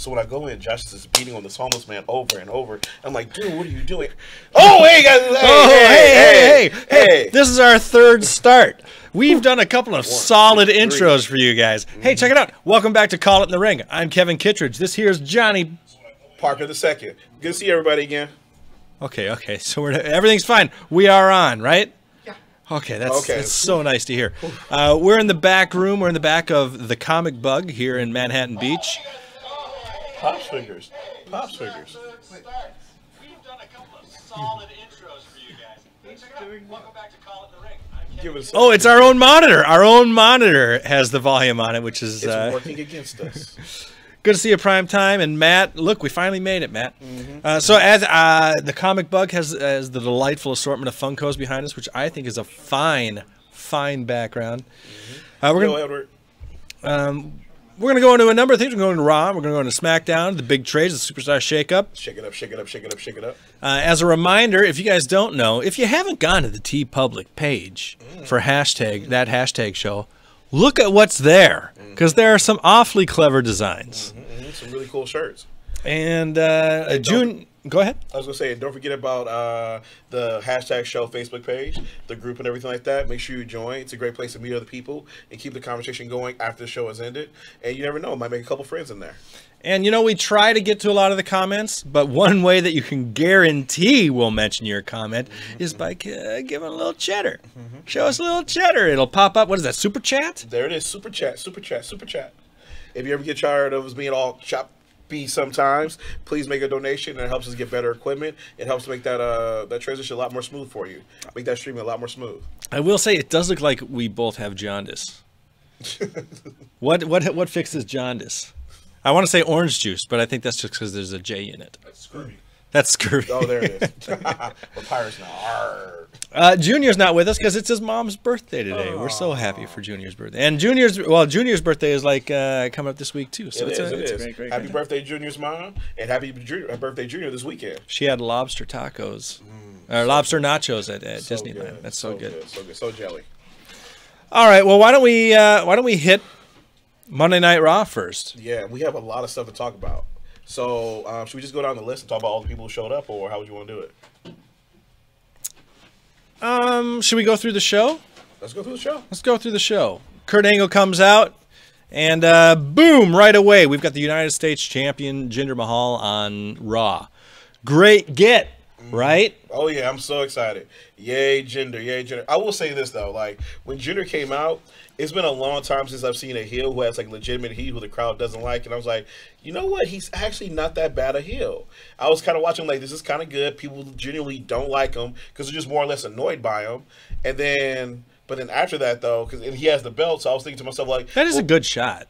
So when I go in, Josh is just beating on this homeless man over and over. I'm like, dude, what are you doing? Oh, hey, guys. Hey. This is our third start. We've done a couple of solid intros for you guys. Hey, check it out. Welcome back to Call It in the Ring. I'm Kevin Kittredge. This here's Johnny Parker II. Good to see everybody again. Okay. So everything's fine. We are on, right? Yeah. Okay, that's so nice to hear. We're in the back room. We're in the back of the Comic Bug here in Manhattan Beach. Pops fingers. We've done a couple of solid intros for you guys. Welcome back to Call It in the Ring. Oh, it's our own monitor. Our own monitor has the volume on it, which is working against us. Good to see you, Prime Time. And Matt, look, we finally made it, Matt. So as the Comic Bug has the delightful assortment of Funkos behind us, which I think is a fine background. We're gonna go into a number of things. We're going to Raw. We're going to go into SmackDown, the big trades, the Superstar Shake-Up. Shake it up. As a reminder, if you guys don't know, if you haven't gone to the TeePublic page for that hashtag show, look at what's there, because there are some awfully clever designs. Some really cool shirts. And June, go ahead. I was going to say, don't forget about the hashtag show Facebook page, the group and everything like that. Make sure you join. It's a great place to meet other people and keep the conversation going after the show has ended. And you never know, might make a couple friends in there. And, you know, we try to get to a lot of the comments, but one way that you can guarantee we'll mention your comment is by giving a little cheddar. Show us a little cheddar. It'll pop up. What is that, Super Chat? There it is, Super Chat. If you ever get tired of us being all choppy sometimes, please make a donation. It helps us get better equipment. It helps to make that transition a lot more smooth for you. Make that streaming a lot more smooth. I will say it does look like we both have jaundice. What fixes jaundice? I want to say orange juice, but I think that's just because there's a J in it. That's scurvy. Oh, there it is. We're pirates now. Junior's not with us because it's his mom's birthday today. We're so happy for Junior's birthday. And Junior's birthday is like coming up this week too. So it is. Great happy birthday, Junior's mom, and happy birthday, Junior, this weekend. She had lobster tacos, or lobster nachos at Disneyland. Good. That's so good. So jelly. All right. Well, why don't we hit Monday Night Raw first? Yeah, we have a lot of stuff to talk about. So, should we just go down the list and talk about all the people who showed up, or how would you want to do it? Should we go through the show? Let's go through the show. Kurt Angle comes out, and boom, right away, we've got the United States champion Jinder Mahal on Raw. Great get, right? Oh, yeah, I'm so excited. Yay, Jinder. I will say this, though. Like, when Jinder came out, it's been a long time since I've seen a heel who has, like, legitimate heat who the crowd doesn't like. And I was like, you know what? He's actually not that bad a heel. I was kind of watching, like, this is kind of good. People genuinely don't like him because they're just more or less annoyed by him. And then, but then after that, though, and he has the belt, so I was thinking to myself, like, that is a good shot.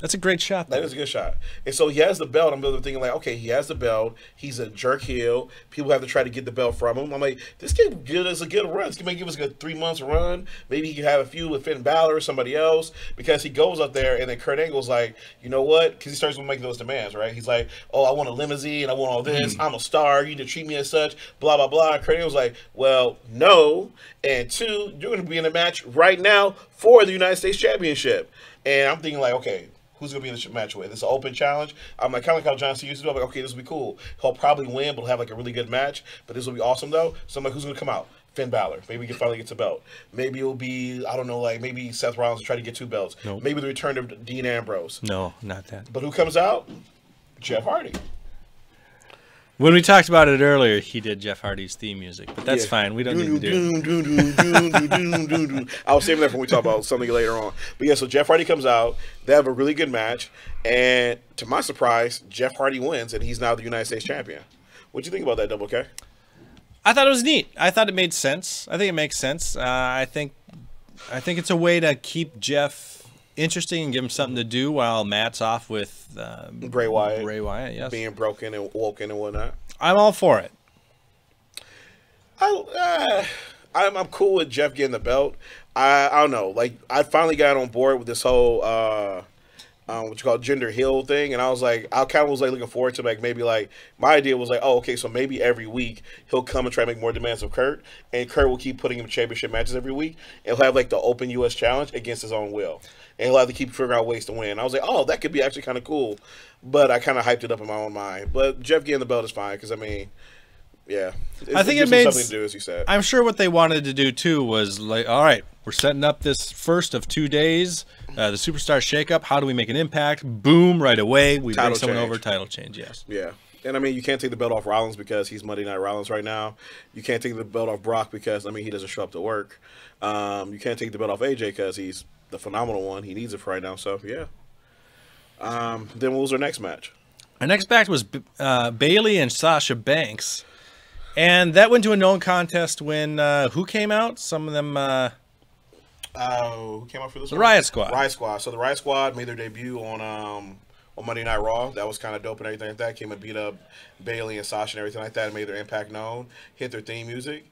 That's a great shot. That is a good shot. And so he has the belt. I'm thinking like, okay, he has the belt. He's a jerk heel. People have to try to get the belt from him. I'm like, this can give us a good run. This can give us a good 3 months run. Maybe he can have a feud with Finn Balor or somebody else, because he goes up there and then Kurt Angle's like, you know what? Because he starts to make those demands, right? He's like, oh, I want a limousine. I want all this. I'm a star. You need to treat me as such. Blah, blah, blah. And Kurt Angle's like, well, no. And two, you're going to be in a match right now for the United States Championship. And I'm thinking like, okay, who's going to be in the match with? It's an open challenge. I'm like, kind of like how John Cena used to do. I'm like, okay, this will be cool. He'll probably win, but he'll have like a really good match. But this will be awesome, though. So I'm like, who's going to come out? Finn Balor. Maybe we can finally get the belt. Maybe it'll be, I don't know, like maybe Seth Rollins will try to get 2 belts. Nope. Maybe the return of Dean Ambrose. No, not that. But who comes out? Jeff Hardy. When we talked about it earlier, he did Jeff Hardy's theme music, but that's fine. We don't need to do it. I was saving that for when we talk about something later on. But yeah, so Jeff Hardy comes out. They have a really good match. And to my surprise, Jeff Hardy wins, and he's now the United States champion. What'd you think about that, Double K? I thought it was neat. I thought it made sense. I think it makes sense. I think it's a way to keep Jeff interesting and give him something to do while Matt's off with Bray Wyatt. Yes. Being broken and woken and whatnot. I'm all for it. I'm cool with Jeff getting the belt. I don't know. Like, I finally got on board with this whole what you call gender heel thing, and I was like, I kind of was like looking forward to like maybe like my idea was like, oh, okay, so maybe every week he'll come and try to make more demands of Kurt, and Kurt will keep putting him in championship matches every week, and he'll have like the open U.S. challenge against his own will, and he'll have to keep figuring out ways to win. I was like, oh, that could be actually kind of cool, but I kind of hyped it up in my own mind. But Jeff getting the belt is fine because I mean, yeah, I think it gives him made something to do, as you said. I'm sure what they wanted to do too was like, all right, we're setting up this first of 2 days, the Superstar Shakeup. How do we make an impact? Boom! Right away, we bring someone over. Title change. Yes. Yeah. And I mean, you can't take the belt off Rollins because he's Monday Night Rollins right now. You can't take the belt off Brock because I mean he doesn't show up to work. You can't take the belt off AJ because he's the phenomenal one. He needs it for right now. So yeah. Then what was our next match? Our next match was Bayley and Sasha Banks. And that went to a known contest when who came out? Some of them. Who came out for this? The Riot Squad. Riot Squad. So the Riot Squad made their debut on Monday Night Raw. That was kind of dope and everything like that. Came and beat up Bayley and Sasha and everything like that, and made their impact known. Hit their theme music,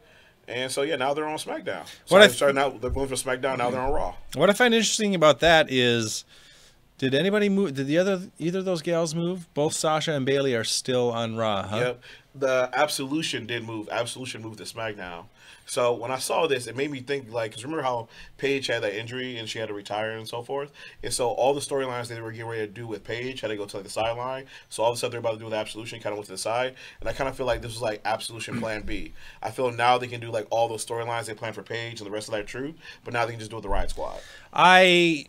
and so yeah, now they're on SmackDown. So now they're going for SmackDown. Now they're on Raw. What I find interesting about that is, did anybody move? Did either of those gals move? Both Sasha and Bayley are still on Raw, huh? Yep. The Absolution did move. Absolution moved to SmackDown. So when I saw this, it made me think, like, because remember how Paige had that injury and she had to retire and so forth? And so all the storylines they were getting ready to do with Paige had to go to like the sideline. So all the stuff they're about to do with Absolution kind of went to the side. And I kind of feel like this was like Absolution Plan B. I feel now they can do like all those storylines they planned for Paige and the rest of that troop, but now they can just do it with the Riot Squad. I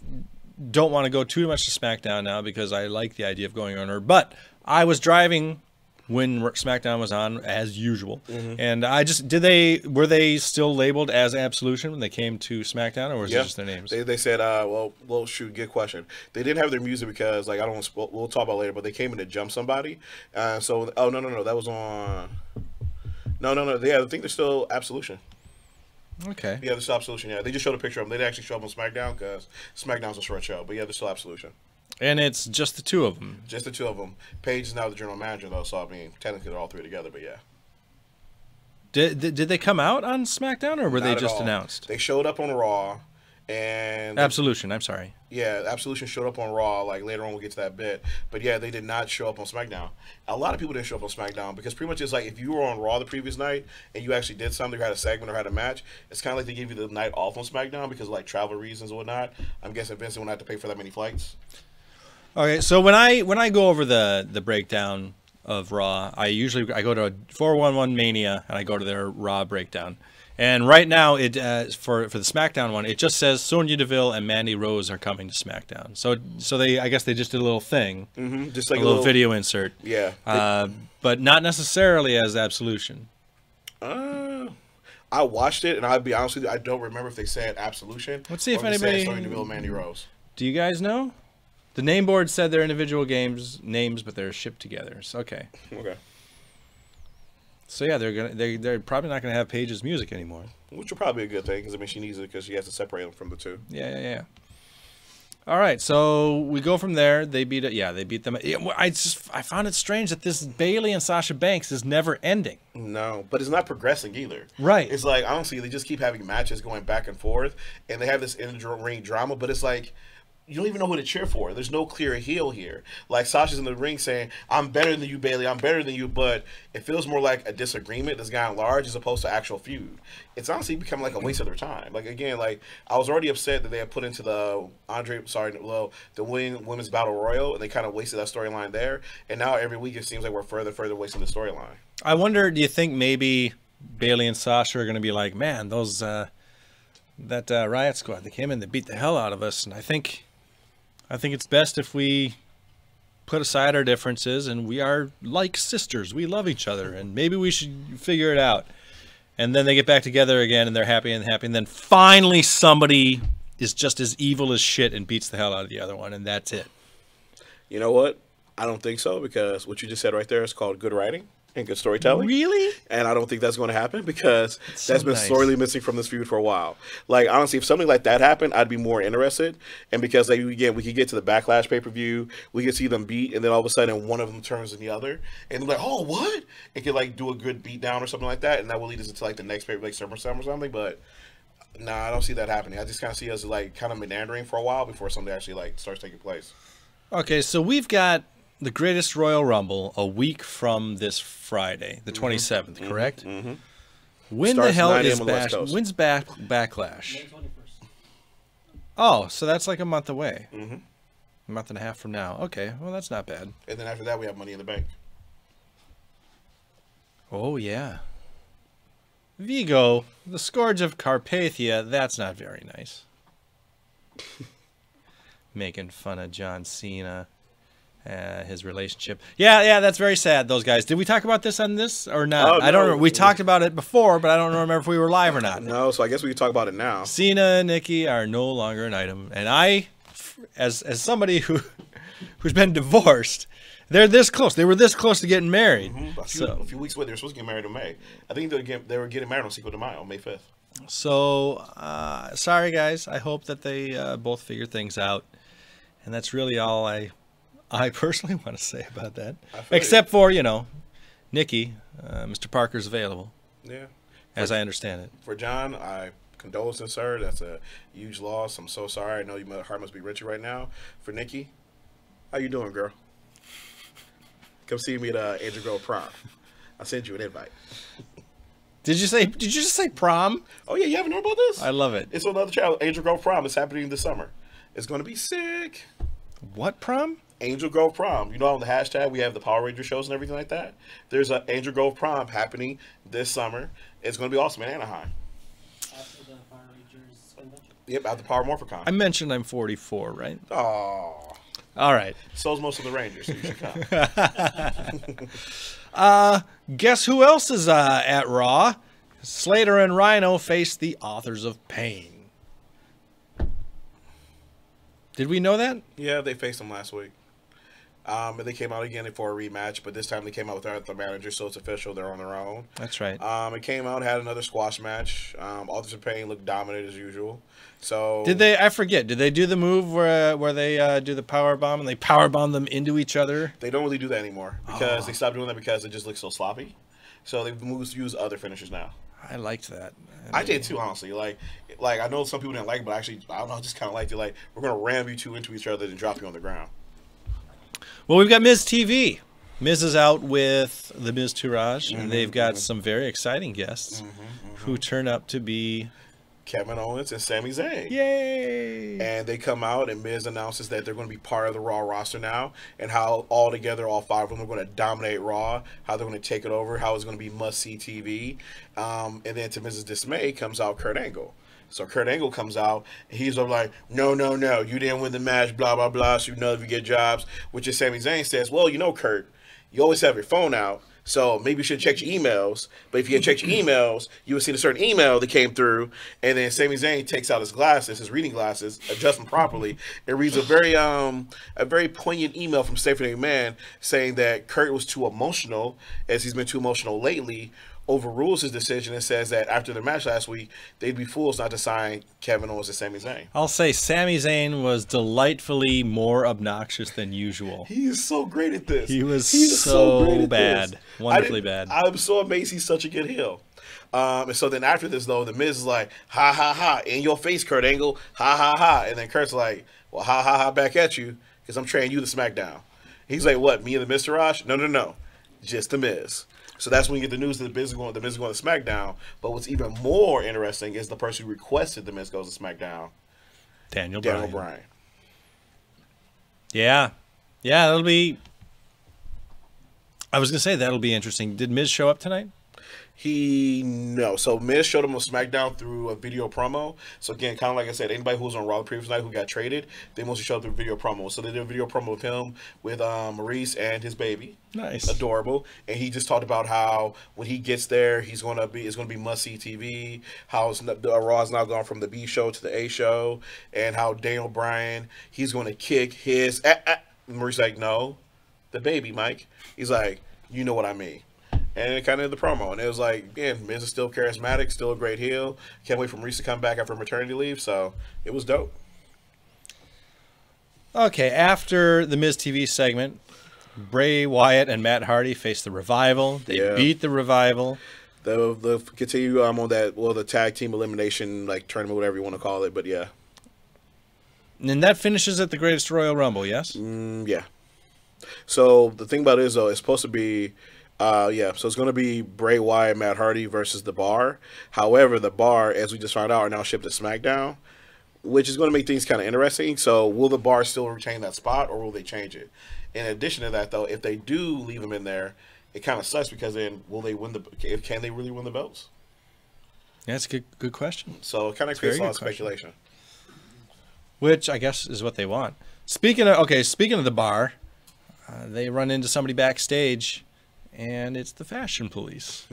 don't want to go too much to SmackDown now because I like the idea of going on her, but I was driving when SmackDown was on as usual, and I just were they still labeled as Absolution when they came to SmackDown, or was it just their names? They said, well, shoot, good question. They didn't have their music because, like, I don't. We'll talk about it later, but they came in to jump somebody. No, that was on. No. Yeah, I think they're still Absolution. Okay. Yeah, they're still Absolution. Yeah, they just showed a picture of them. They didn't actually show up on SmackDown because SmackDown's a short show, but yeah, they're still Absolution. And it's just the two of them. Just the two of them. Paige is now the general manager, though, so I mean, technically they're all three together, but yeah. Did they come out on SmackDown, or were they just announced? They showed up on Raw, and Absolution. I'm sorry. Yeah, Absolution showed up on Raw. Like later on, we'll get to that bit. But yeah, they did not show up on SmackDown. A lot of people didn't show up on SmackDown because pretty much it's like if you were on Raw the previous night and you actually did something, or had a segment or had a match, it's kind of like they give you the night off on SmackDown because of like travel reasons and whatnot. I'm guessing Vince wouldn't have to pay for that many flights. Okay, so when I go over the breakdown of Raw, I go to 411 Mania and I go to their Raw breakdown. And right now, it for the SmackDown one, it just says Sonya Deville and Mandy Rose are coming to SmackDown. So I guess they just did a little thing, just like a little video insert. Yeah, but not necessarily as Absolution. I watched it, and I'll be honest with you, I don't remember if they said Absolution. Let's see if anybody. Sonya Deville, Mandy Rose. Do you guys know? The name board said they're individual names, but they're shipped together. So, okay. Okay. So yeah, they're probably not gonna have Paige's music anymore. Which will probably be a good thing because I mean she needs it because she has to separate them from the two. Yeah. All right, so we go from there. They beat it. Yeah, they beat them. I found it strange that this Bayley and Sasha Banks is never ending. No, but it's not progressing either. Right. It's like honestly, they just keep having matches going back and forth, and they have this in-ring drama. But it's like, you don't even know who to cheer for. There's no clear heel here. Like Sasha's in the ring saying, "I'm better than you, Bayley. I'm better than you," but it feels more like a disagreement that's gotten large as opposed to actual feud. It's honestly become like a waste of their time. Like again, like I was already upset that they had put into the women's battle royal, and they kind of wasted that storyline there. And now every week it seems like we're further wasting the storyline. I wonder, do you think maybe Bayley and Sasha are going to be like, man, those that Riot Squad, they came in, they beat the hell out of us, and I think it's best if we put aside our differences and we are like sisters. We love each other, and maybe we should figure it out. And then they get back together again, and they're happy, and then finally somebody is just as evil as shit and beats the hell out of the other one, and that's it. You know what? I don't think so, because what you just said right there is called good writing and good storytelling. Really? And I don't think that's going to happen because that's been nice. sorely missing from this feud for a while. Like, honestly, if something like that happened, I'd be more interested. And because, like, again, we could get to the Backlash pay-per-view, we could see them beat, and then all of a sudden one of them turns in the other. And they're like, oh, what? It could, like, do a good beat down or something like that, and that will lead us into, like, the next pay-per-view, like SummerSlam or something. But, nah, I don't see that happening. I just kind of see us, like, kind of meandering for a while before something actually, like, starts taking place. Okay, so we've got the Greatest Royal Rumble a week from this Friday, the 27th, correct? Mm-hmm. When Starts the hell 9 is a.m. on the West Coast. when's Backlash? Oh, so that's like a month away. Mm-hmm. A month and a half from now. Okay, well, that's not bad. And then after that, we have Money in the Bank. Oh, yeah. Vigo, the Scourge of Carpathia, that's not very nice. Making fun of John Cena, his relationship. Yeah, that's very sad, those guys. Did we talk about this on this or not? Oh, I don't no. remember. We talked about it before, but I don't remember if we were live or not. No, so I guess we can talk about it now. Cena and Nikki are no longer an item. And I, as somebody who's been divorced, they're this close. They were this close to getting married. Mm-hmm. A few weeks away, they were supposed to get married in May. I think they were getting married on Cinco de Mayo, on May 5th. So, sorry, guys. I hope that they both figure things out. And that's really all I personally want to say about that. Except for, Nikki, Mr. Parker's available. Yeah. As I understand it. For John, I condolences, sir. That's a huge loss. I'm so sorry. I know your heart must be wrenching right now. For Nikki, how you doing, girl? Come see me at Angel Grove Prom. I'll send you an invite. Did you just say prom? Oh, yeah. You haven't heard about this? I love it. It's on another channel. Angel Grove Prom. It's happening this summer. It's going to be sick. What prom? Angel Grove Prom. You know, on the hashtag, we have the Power Ranger shows and everything like that. There's an Angel Grove Prom happening this summer. It's going to be awesome in Anaheim. After the Power Rangers convention? Yep, at the Power Morphicon. I mentioned I'm 44, right? Oh. All right. So's most of the Rangers, so you should come. Guess who else is at Raw? Slater and Rhino face the Authors of Pain. Did we know that? Yeah, they faced them last week. And they came out again for a rematch, but this time they came out without the manager, so it's official. They're on their own. That's right. It came out, had another squash match. Authors of Pain looked dominant as usual. So Did they? I forget. Did they do the move where they do the power bomb and they power bomb them into each other? They don't really do that anymore because they stopped doing that because it just looks so sloppy. So they've moved to use other finishers now. I liked that. I did too, honestly. Like I know some people didn't like it, but actually, I don't know, I just kind of liked it. Like, we're gonna ram you two into each other and drop you on the ground. Well, we've got Miz TV. Miz is out with the Miz Tourage, and they've got some very exciting guests who turn up to be Kevin Owens and Sami Zayn. Yay! And they come out, and Miz announces that they're going to be part of the Raw roster now, and how all together, all five of them are going to dominate Raw, how they're going to take it over, how it's going to be must-see TV. And then to Miz's dismay comes out Kurt Angle. So Kurt Angle comes out, and he's like, no, you didn't win the match, blah, blah, blah, so you know if you get jobs. Which is Sami Zayn says, well, Kurt, you always have your phone out, so maybe you should check your emails. But if you had checked your emails, you would see a certain email that came through, and then Sami Zayn takes out his glasses, his reading glasses, adjusts them properly, and reads a very poignant email from Stephanie McMahon saying that Kurt was too emotional, as he's been too emotional lately, overrules his decision and says that after the match last week, they'd be fools not to sign Kevin Owens and Sami Zayn. I'll say Sami Zayn was delightfully more obnoxious than usual. He is so great at this. He's so great at bad. this. Wonderfully bad. I'm so amazed he's such a good heel. And so then after this, though, the Miz is like, ha, ha, ha, in your face, Kurt Angle, ha, ha, ha. And then Kurt's like, well, ha, ha, ha, back at you, because I'm training you to SmackDown. He's like, what, me and the Mr. Raj? No, just the Miz. So that's when you get the news that the Miz is going to SmackDown. But what's even more interesting is the person who requested the Miz goes to SmackDown, Daniel Bryan. Yeah, that'll be. I was gonna say that'll be interesting. Did Miz show up tonight? No. So Miz showed him on SmackDown through a video promo. So again, kind of like I said, anybody who was on Raw the previous night who got traded, they mostly showed up through video promo. So they did a video promo of him with Maurice and his baby. Nice, adorable. And he just talked about how when he gets there, it's going to be must-see TV. How Raw's now gone from the B show to the A show, and how Daniel Bryan, he's going to kick his. Maurice's like, no, the baby, Mike. He's like, you know what I mean. And it kind of did the promo. And it was like, again, Miz is still charismatic, still a great heel. Can't wait for Maurice to come back after maternity leave. So it was dope. Okay, after the Miz TV segment, Bray Wyatt and Matt Hardy faced the Revival. They beat the Revival. They'll continue on that, the tag team elimination, like tournament, whatever you want to call it. But yeah. And that finishes at the Greatest Royal Rumble, yes? Yeah. So the thing about it is, though, it's supposed to be, yeah. So it's going to be Bray Wyatt, Matt Hardy versus the Bar. However, the Bar, as we just found out, are now shipped to SmackDown, which is going to make things kind of interesting. So will the Bar still retain that spot, or will they change it? In addition to that, though, if they do leave them in there, it kind of sucks because then will they win the? Can they really win the belts? Yeah, that's a good question. So it kind of creates a lot of speculation. Which I guess is what they want. Speaking of the Bar, they run into somebody backstage, and it's the Fashion Police.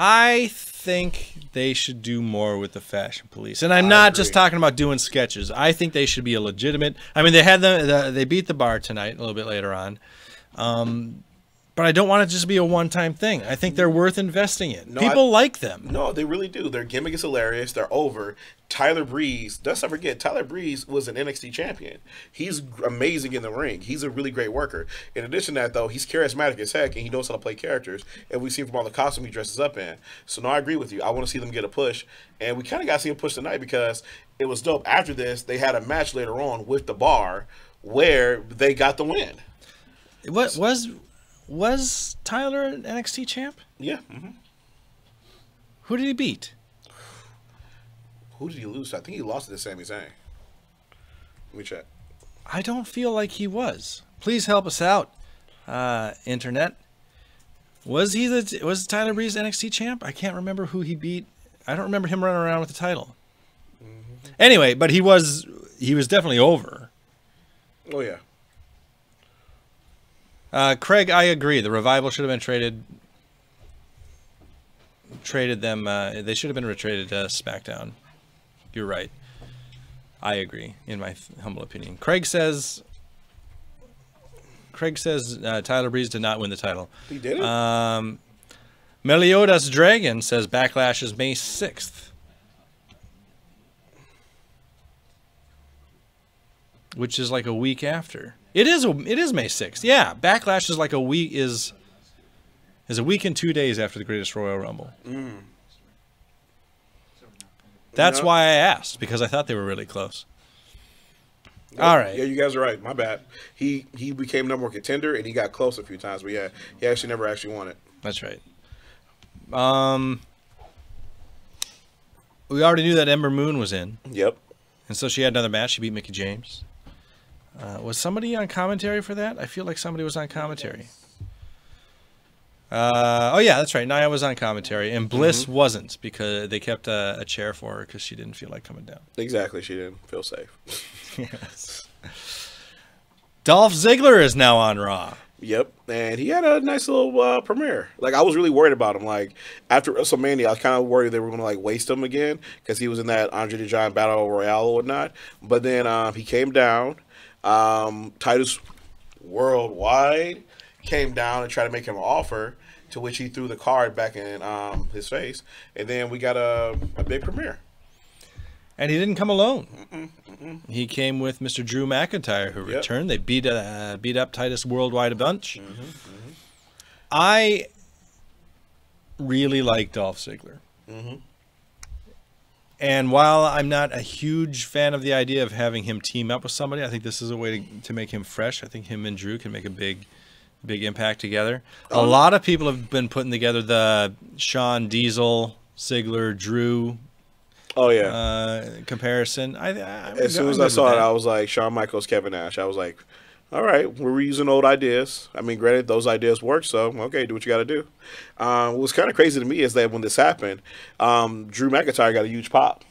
I think they should do more with the Fashion Police, and I'm not just talking about doing sketches. I think they should be a legitimate. I mean, they beat the Bar tonight a little bit later on, but I don't want it to just be a one-time thing. I think they're worth investing in. No, People like them. No, they really do. Their gimmick is hilarious. They're over. Tyler Breeze, let's not forget, Tyler Breeze was an NXT champion. He's amazing in the ring. He's a really great worker. In addition to that, though, he's charismatic as heck, and he knows how to play characters. And we've seen from all the costume he dresses up in. So, no, I agree with you. I want to see them get a push. And we kind of got to see him push tonight because it was dope. After this, they had a match later on with the Bar where they got the win. What was Tyler an NXT champ? Yeah. Who did he beat? Who did he lose to? I think he lost to the Sami Zayn. Let me check. I don't feel like he was. Please help us out, internet. Was Tyler Breeze NXT champ? I can't remember who he beat. I don't remember him running around with the title. Anyway, but he was definitely over. Oh yeah. Craig, I agree. The Revival should have been traded them. They should have been traded to SmackDown. You're right. I agree, in my humble opinion. Craig says Tyler Breeze did not win the title. He didn't? Meliodas Dragon says Backlash is May 6th. Which is like a week after. It is May 6th. Yeah, Backlash is like a week is a week and 2 days after the Greatest Royal Rumble. That's why I asked, because I thought they were really close. All right. Yeah, you guys are right. My bad. He became number one contender, and he got close a few times, but yeah, he actually never won it. That's right. We already knew that Ember Moon was in. Yep. And so she had another match. She beat Mickie James. Was somebody on commentary for that? I feel like somebody was on commentary. Oh, yeah, that's right. Nia was on commentary, and Bliss wasn't because they kept a chair for her because she didn't feel like coming down. Exactly. She didn't feel safe. Yes. Dolph Ziggler is now on Raw. Yep, and he had a nice little premiere. Like, I was really worried about him. Like, after WrestleMania, I was kind of worried they were going to, like, waste him again because he was in that Andre the Giant Battle Royale or whatnot. But then he came down. Titus Worldwide came down and tried to make him an offer, to which he threw the card back in his face. And then we got a big premiere. And he didn't come alone. He came with Mr. Drew McIntyre, who returned. They beat up Titus Worldwide a bunch. I really like Dolph Ziggler. And while I'm not a huge fan of the idea of having him team up with somebody, I think this is a way to make him fresh. I think him and Drew can make a big impact together. A lot of people have been putting together the Shawn Diesel, Ziggler, Drew comparison. As soon as I saw it, I was like, Shawn Michaels, Kevin Nash. I was like, all right, we're reusing old ideas. I mean, granted, those ideas work, so okay, do what you got to do. What was kind of crazy to me is that when this happened, Drew McIntyre got a huge pop.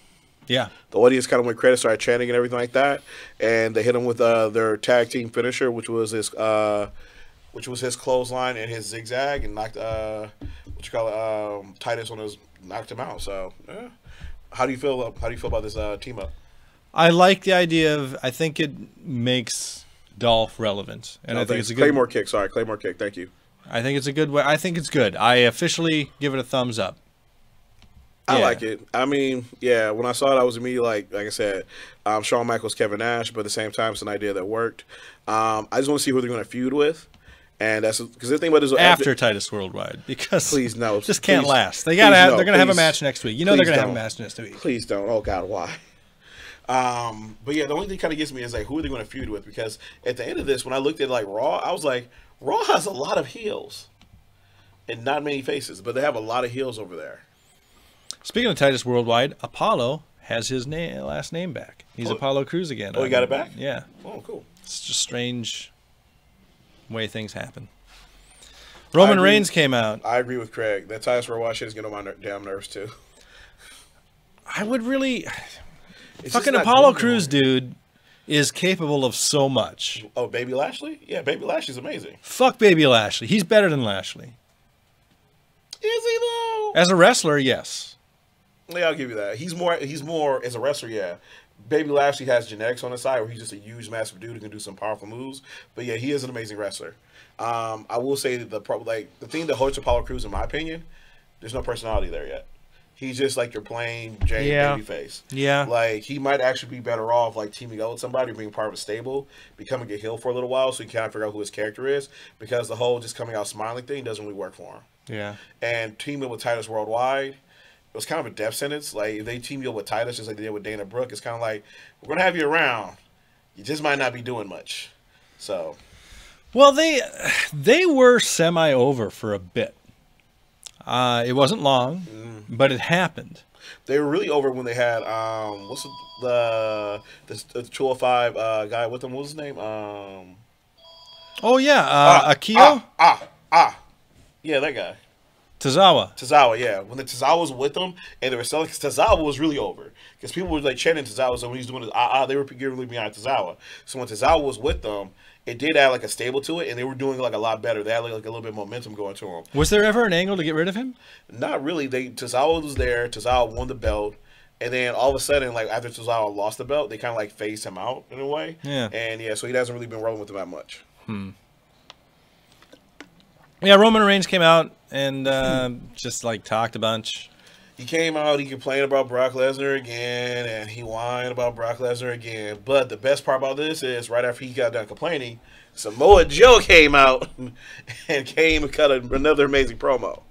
Yeah. The audience kind of went crazy, started chanting and everything like that, and they hit him with their tag team finisher, which was his clothesline and his zigzag, and knocked Titus knocked him out. So, yeah. How do you feel about this team up? I like the idea of. I think it makes Dolph relevant, and I think it's a good Claymore kick. Sorry, Claymore kick. Thank you. I think it's a good way. I think it's good. I officially give it a thumbs up. I like it. I mean, yeah, when I saw it, I was immediately like I said, Shawn Michaels, Kevin Nash, but at the same time, it's an idea that worked. I just want to see who they're going to feud with. And that's because the thing about this After Titus Worldwide, because please no, just can't please, last. They gotta have. no, They're gonna have a please, match next week. You know they're please gonna have a don't. match next week. Please don't. Oh God, why? But yeah, the only thing kind of gets me is like, who are they going to feud with? Because at the end of this, when I looked at like Raw, I was like, Raw has a lot of heels and not many faces, but they have a lot of heels over there. Speaking of Titus Worldwide, Apollo has his last name back. He's Apollo Crews again. Oh, he got it back? Yeah. Oh, cool. It's just strange way things happen. Roman Reigns came out. I agree with Craig. That Titus Worldwide shit is getting on my damn nerves too. I would really. It's Fucking just not Apollo good Crews, anymore. dude, is capable of so much. Oh, Baby Lashley? Yeah, Baby Lashley's amazing. Fuck Baby Lashley. He's better than Lashley. Is he though? As a wrestler, yes. Yeah, I'll give you that. He's more as a wrestler, yeah. Baby Lashley has genetics on his side where he's just a huge, massive dude who can do some powerful moves. But yeah, he is an amazing wrestler. I will say that the thing that hurts Apollo Crews, in my opinion, there's no personality there yet. He's just like your plain Jane babyface. Yeah. Like he might actually be better off like teaming up with somebody, being part of a stable, becoming a heel for a little while, so you kind of figure out who his character is. Because the whole just coming out smiling thing doesn't really work for him. Yeah. And teaming with Titus Worldwide, it was kind of a death sentence. Like if they team you up with Titus, just like they did with Dana Brooke, it's kind of like we're gonna have you around. You just might not be doing much. So. Well, they were semi over for a bit. It wasn't long, but it happened. They were really over when they had what's the 205 guy with them? What was his name? Oh yeah, Akio Yeah, that guy. Tozawa. Yeah. When the Tozawa was with them and they were selling, because Tozawa was really over. Because people were like chanting Tozawa, so when he's doing his they were really behind Tozawa. So when Tozawa was with them, it did add like a stable to it, and they were doing like a lot better. They had like a little bit of momentum going to them. Was there ever an angle to get rid of him? Not really. Tozawa was there. Tozawa won the belt. And then all of a sudden, like after Tozawa lost the belt, they kind of like phased him out in a way. Yeah. And yeah, so he hasn't really been rolling with them that much. Yeah, Roman Reigns came out and just like talked a bunch. He came out, he complained about Brock Lesnar again, and he whined about Brock Lesnar again. But the best part about this is right after he got done complaining, Samoa Joe came out and cut another amazing promo.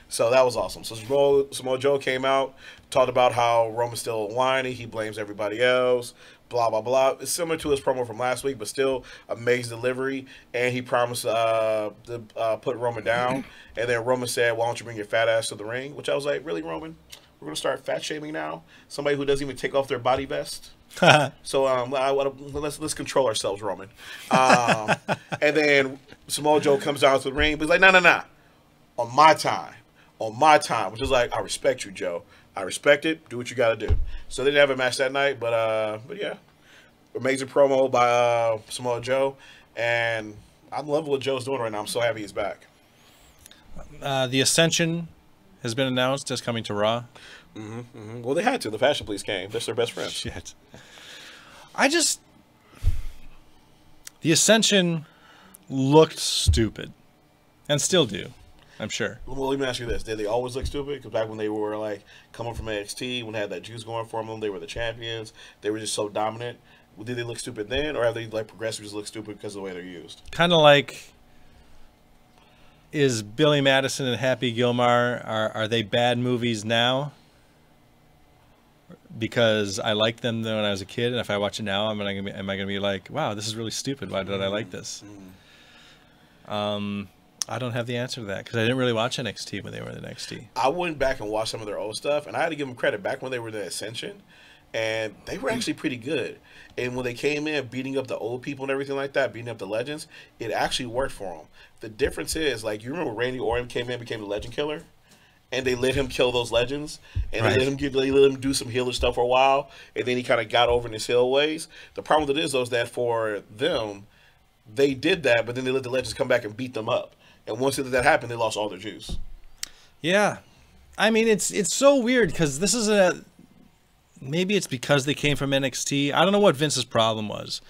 So that was awesome. So Samoa Joe came out, talked about how Roman's still whiny, he blames everybody else, blah, blah, blah. It's similar to his promo from last week, but still amazing delivery. And he promised to put Roman down. And then Roman said, why don't you bring your fat ass to the ring? Which I was like, really, Roman? We're going to start fat shaming now? Somebody who doesn't even take off their body vest? So let's control ourselves, Roman. And then Samoa Joe comes down to the ring, but he's like, nah. On my time. Which is like, I respect you, Joe. I respect it. Do what you got to do. So they didn't have a match that night, but yeah. Amazing promo by Samoa Joe. And I love what Joe's doing right now. I'm so happy he's back. The Ascension has been announced as coming to Raw. Well, they had to. The Fashion Police came. That's their best friends. Shit. The Ascension looked stupid. And still do, I'm sure. Well, let me ask you this. Did they always look stupid? Because back when they were, like, coming from NXT, when they had that juice going for them, they were the champions. They were just so dominant. Did they look stupid then? Or have they, like, progressively just look stupid because of the way they're used? Kind of like... Is Billy Madison and Happy Gilmore, are they bad movies now? Because I liked them when I was a kid, and if I watch it now, am I gonna be like, wow, this is really stupid. Why did I like this? I don't have the answer to that because I didn't really watch NXT when they were in NXT. I went back and watched some of their old stuff, and I had to give them credit back when they were in the Ascension, and they were actually pretty good. And when they came in beating up the old people and everything like that, beating up the legends, it actually worked for them. The difference is, like, you remember Randy Orton came in and became the legend killer? And they let him kill those legends, and right. they let him do some healer stuff for a while, and then he kind of got over in his heel ways. The problem with it is, though, is that for them, they did that, but then they let the legends come back and beat them up. And once that happened, they lost all their juice. Yeah. I mean, it's so weird because this is maybe it's because they came from NXT. I don't know what Vince's problem was.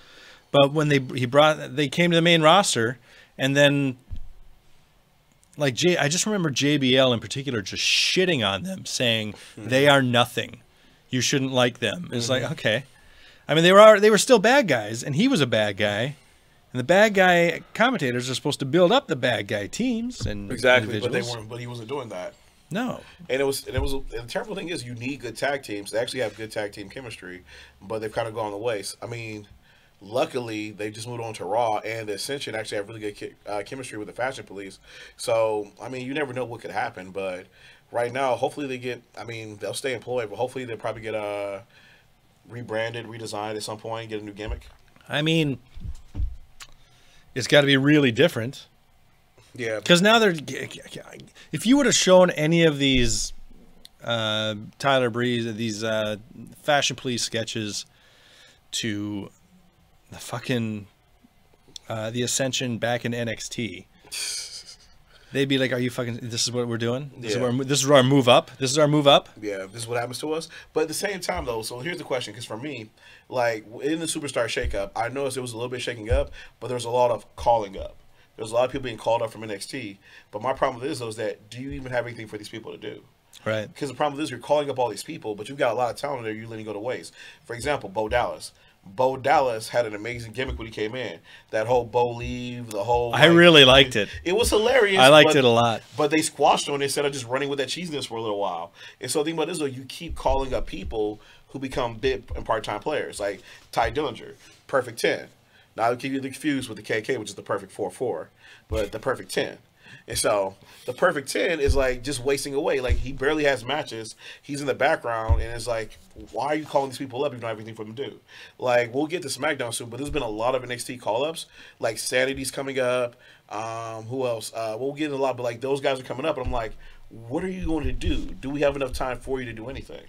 But when they came to the main roster, and then like I just remember JBL in particular just shitting on them, saying they are nothing. You shouldn't like them. It's like, okay. I mean, they were still bad guys, and he was a bad guy. And the bad guy commentators are supposed to build up the bad guy teams and Exactly, but individuals. he wasn't doing that. No. And the terrible thing is you need good tag teams. They actually have good tag team chemistry, but they've kind of gone to waste. I mean, luckily they just moved on to Raw, and the Ascension actually have really good chemistry with the Fashion Police. So I mean, you never know what could happen, but right now, hopefully they get. I mean, they'll stay employed, but hopefully they'll probably get rebranded, redesigned at some point, get a new gimmick. I mean, it's got to be really different. Yeah, Because now they're. If you would have shown any of these Tyler Breeze, these Fashion Police sketches to the fucking the Ascension back in NXT, they'd be like, "Are you fucking? This is what we're doing. This is our move up. This is our move up." Yeah, this is what happens to us. But at the same time, though, so here's the question, because for me, like, in the Superstar shakeup, I noticed it was a little bit shaking up, but there was a lot of calling up. There's a lot of people being called up from NXT. But my problem with this, though, is that do you even have anything for these people to do? Right. Because the problem with this, you're calling up all these people, but you've got a lot of talent there you're letting go to waste. For example, Bo Dallas. Bo Dallas had an amazing gimmick when he came in. That whole Bo leave, the whole... I really liked it. It was hilarious. I liked it a lot. But they squashed on it instead of just running with that cheesiness for a little while. And so the thing about this, though, you keep calling up people who become big and part-time players, like Ty Dillinger, Perfect 10. Now, I'll keep you confused with the KK, which is the Perfect 4-4, but the Perfect 10. And so the Perfect 10 is like just wasting away. Like, he barely has matches. He's in the background, and it's like, why are you calling these people up if you don't have anything for them to do? Like, we'll get to SmackDown soon, but there's been a lot of NXT call-ups. Like, Sanity's coming up. Who else? We'll get a lot, but like those guys are coming up, and I'm like, what are you going to do? Do we have enough time for you to do anything?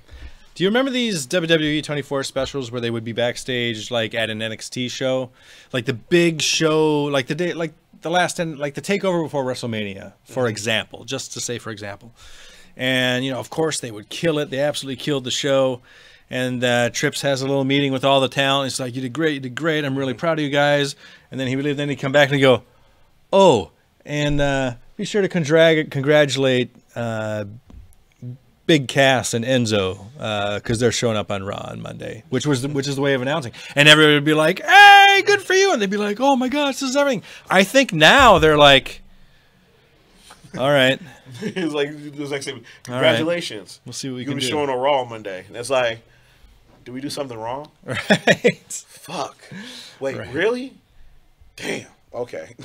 Do you remember these WWE 24 specials where they would be backstage, like at an NXT show, like the big show, like the day, like the last, like the takeover before WrestleMania, for example, just to say, for example, and you know, of course, they would kill it. They absolutely killed the show, and Trips has a little meeting with all the talent. It's like, you did great, you did great. I'm really proud of you guys. And then he'd come back and he'd go, oh, and be sure to congratulate. Big Cass and Enzo, because they're showing up on Raw on Monday, which is the way of announcing, and everybody would be like, "Hey, good for you," and they'd be like, "Oh my gosh, this is everything." I think now they're like, "All right," It's like saying, congratulations. Right. We'll see what we You're can do. You'll be showing on Raw Monday, and it's like, do we do something wrong? Right? Fuck. Wait, Right. really? Damn. Okay.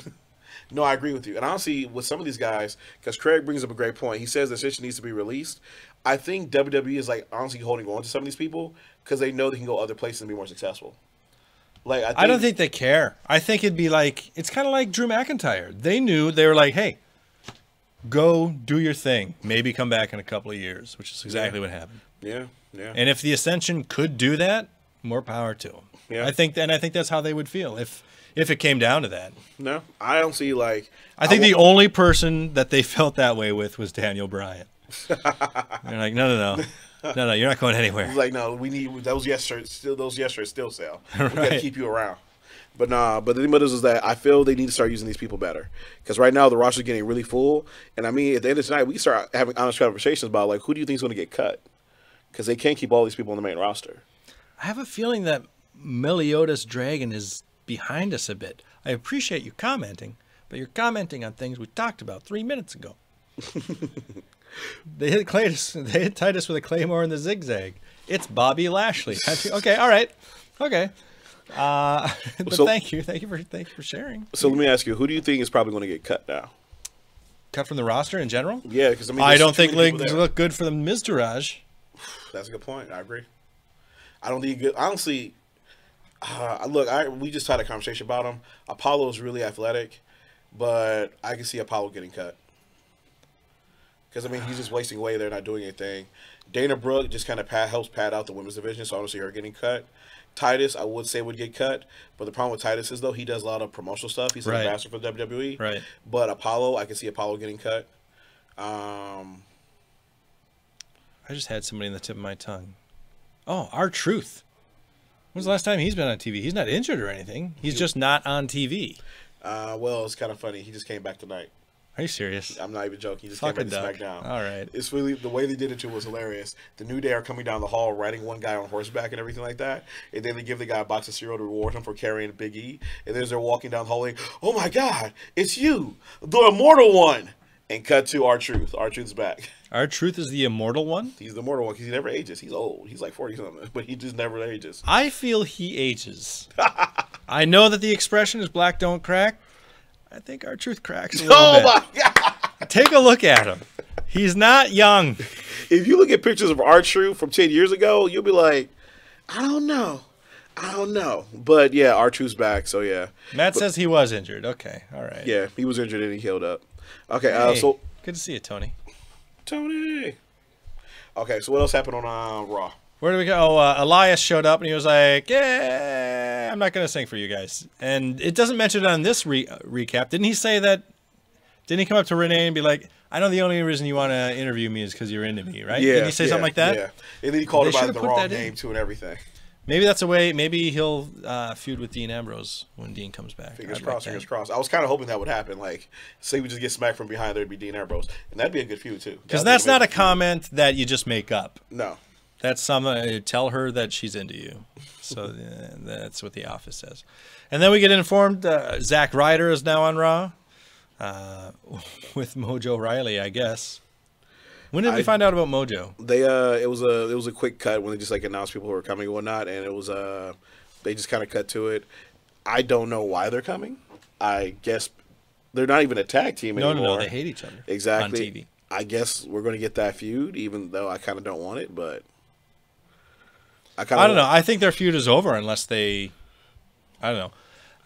No, I agree with you. And honestly, with some of these guys, because Craig brings up a great point. He says the decision needs to be released. I think WWE is like honestly holding on to some of these people because they know they can go other places and be more successful. Like, I don't think they care. I think it'd be like, it's kind of like Drew McIntyre. They knew, they were like, "Hey, go do your thing. Maybe come back in a couple of years," which is exactly what happened. Yeah, yeah. And if the Ascension could do that, more power to them. Yeah. I think that's how they would feel if it came down to that. No, I don't see like. I think the only person that they felt that way with was Daniel Bryan. They're like, no, you're not going anywhere. It's like, no, we need those yes shirts. Still, those yes shirts still sell. We got to Right. keep you around. But nah, but the thing about this is that I feel they need to start using these people better because right now the roster's getting really full. And I mean, at the end of the night, we can start having honest conversations about like who do you think is going to get cut because they can't keep all these people on the main roster. I have a feeling that Meliodas Dragon is behind us a bit. I appreciate you commenting, but you're commenting on things we talked about 3 minutes ago. They hit Titus with a Claymore and the zigzag. It's Bobby Lashley. Okay, all right, okay. But So- thank you for sharing. So let me ask you, who do you think is probably going to get cut now? Cut from the roster in general? Yeah, because I mean, I there's don't too think many people legs there. look good for the Miztourage. That's a good point. I agree. I don't think good. Honestly, we just had a conversation about him. Apollo is really athletic, but I can see Apollo getting cut. Because, I mean, he's just wasting away there, not doing anything. Dana Brooke just kind of helps pad out the women's division, so I don't see her getting cut. Titus, I would say, would get cut. But the problem with Titus is, though, he does a lot of promotional stuff. He's an Right. ambassador for WWE. Right. But Apollo, I can see Apollo getting cut. I just had somebody in the tip of my tongue. Oh, R-Truth. When's the last time he's been on TV? He's not injured or anything. He's just not on TV. Well, it's kind of funny. He just came back tonight. Are you serious? I'm not even joking. He just Fucking came back duck. to SmackDown. All right. It's really the way they did it to was hilarious. The New Day are coming down the hall, riding one guy on horseback and everything like that, and then they give the guy a box of cereal to reward him for carrying Big E. And then as they're walking down the hallway, oh my God, it's you, the immortal one. And cut to R-Truth. R-Truth's back. R-Truth is the immortal one? He's the immortal one because he never ages. He's old. He's like 40 something, but he just never ages. I feel he ages. I know that the expression is black don't crack. I think R-Truth cracks a little Oh bit. my God! Take a look at him. He's not young. If you look at pictures of R-Truth from 10 years ago, you'll be like, I don't know. But yeah, R-Truth's back, so yeah. Matt says he was injured. Okay, all right. Yeah, he was injured and he healed up. Okay, Hey, so good to see you, Tony. Tony. Okay, so what else happened on Raw? Where do we go? Oh, Elias showed up and he was like, "Yeah, I'm not gonna sing for you guys." And it doesn't mention it on this recap. Didn't he say that? Didn't he come up to Renee and be like, "I know the only reason you want to interview me is because you're into me, right?" Yeah, Didn't he say something like that? Yeah, and then he called They him by should've the put wrong that in. name too and everything. Maybe that's a way. Maybe he'll feud with Dean Ambrose when Dean comes back. Fingers I'd crossed, like fingers that. crossed. I was kind of hoping that would happen. Like, say we just get smacked from behind, there'd be Dean Ambrose, and that'd be a good feud too. Because That'd be that's not a amazing feud. comment that you just make up. No. That's something. Tell her that she's into you. So that's what the office says. And then we get informed Zack Ryder is now on Raw with Mojo Riley, I guess. When did we find out about Mojo? They it was a quick cut when they just like announced people who were coming and whatnot, and it was they just kind of cut to it. I don't know why they're coming. I guess they're not even a tag team anymore. No, they hate each other. Exactly. On TV. I guess we're going to get that feud, even though I kind of don't want it, but I don't know. I think their feud is over unless they. I don't know.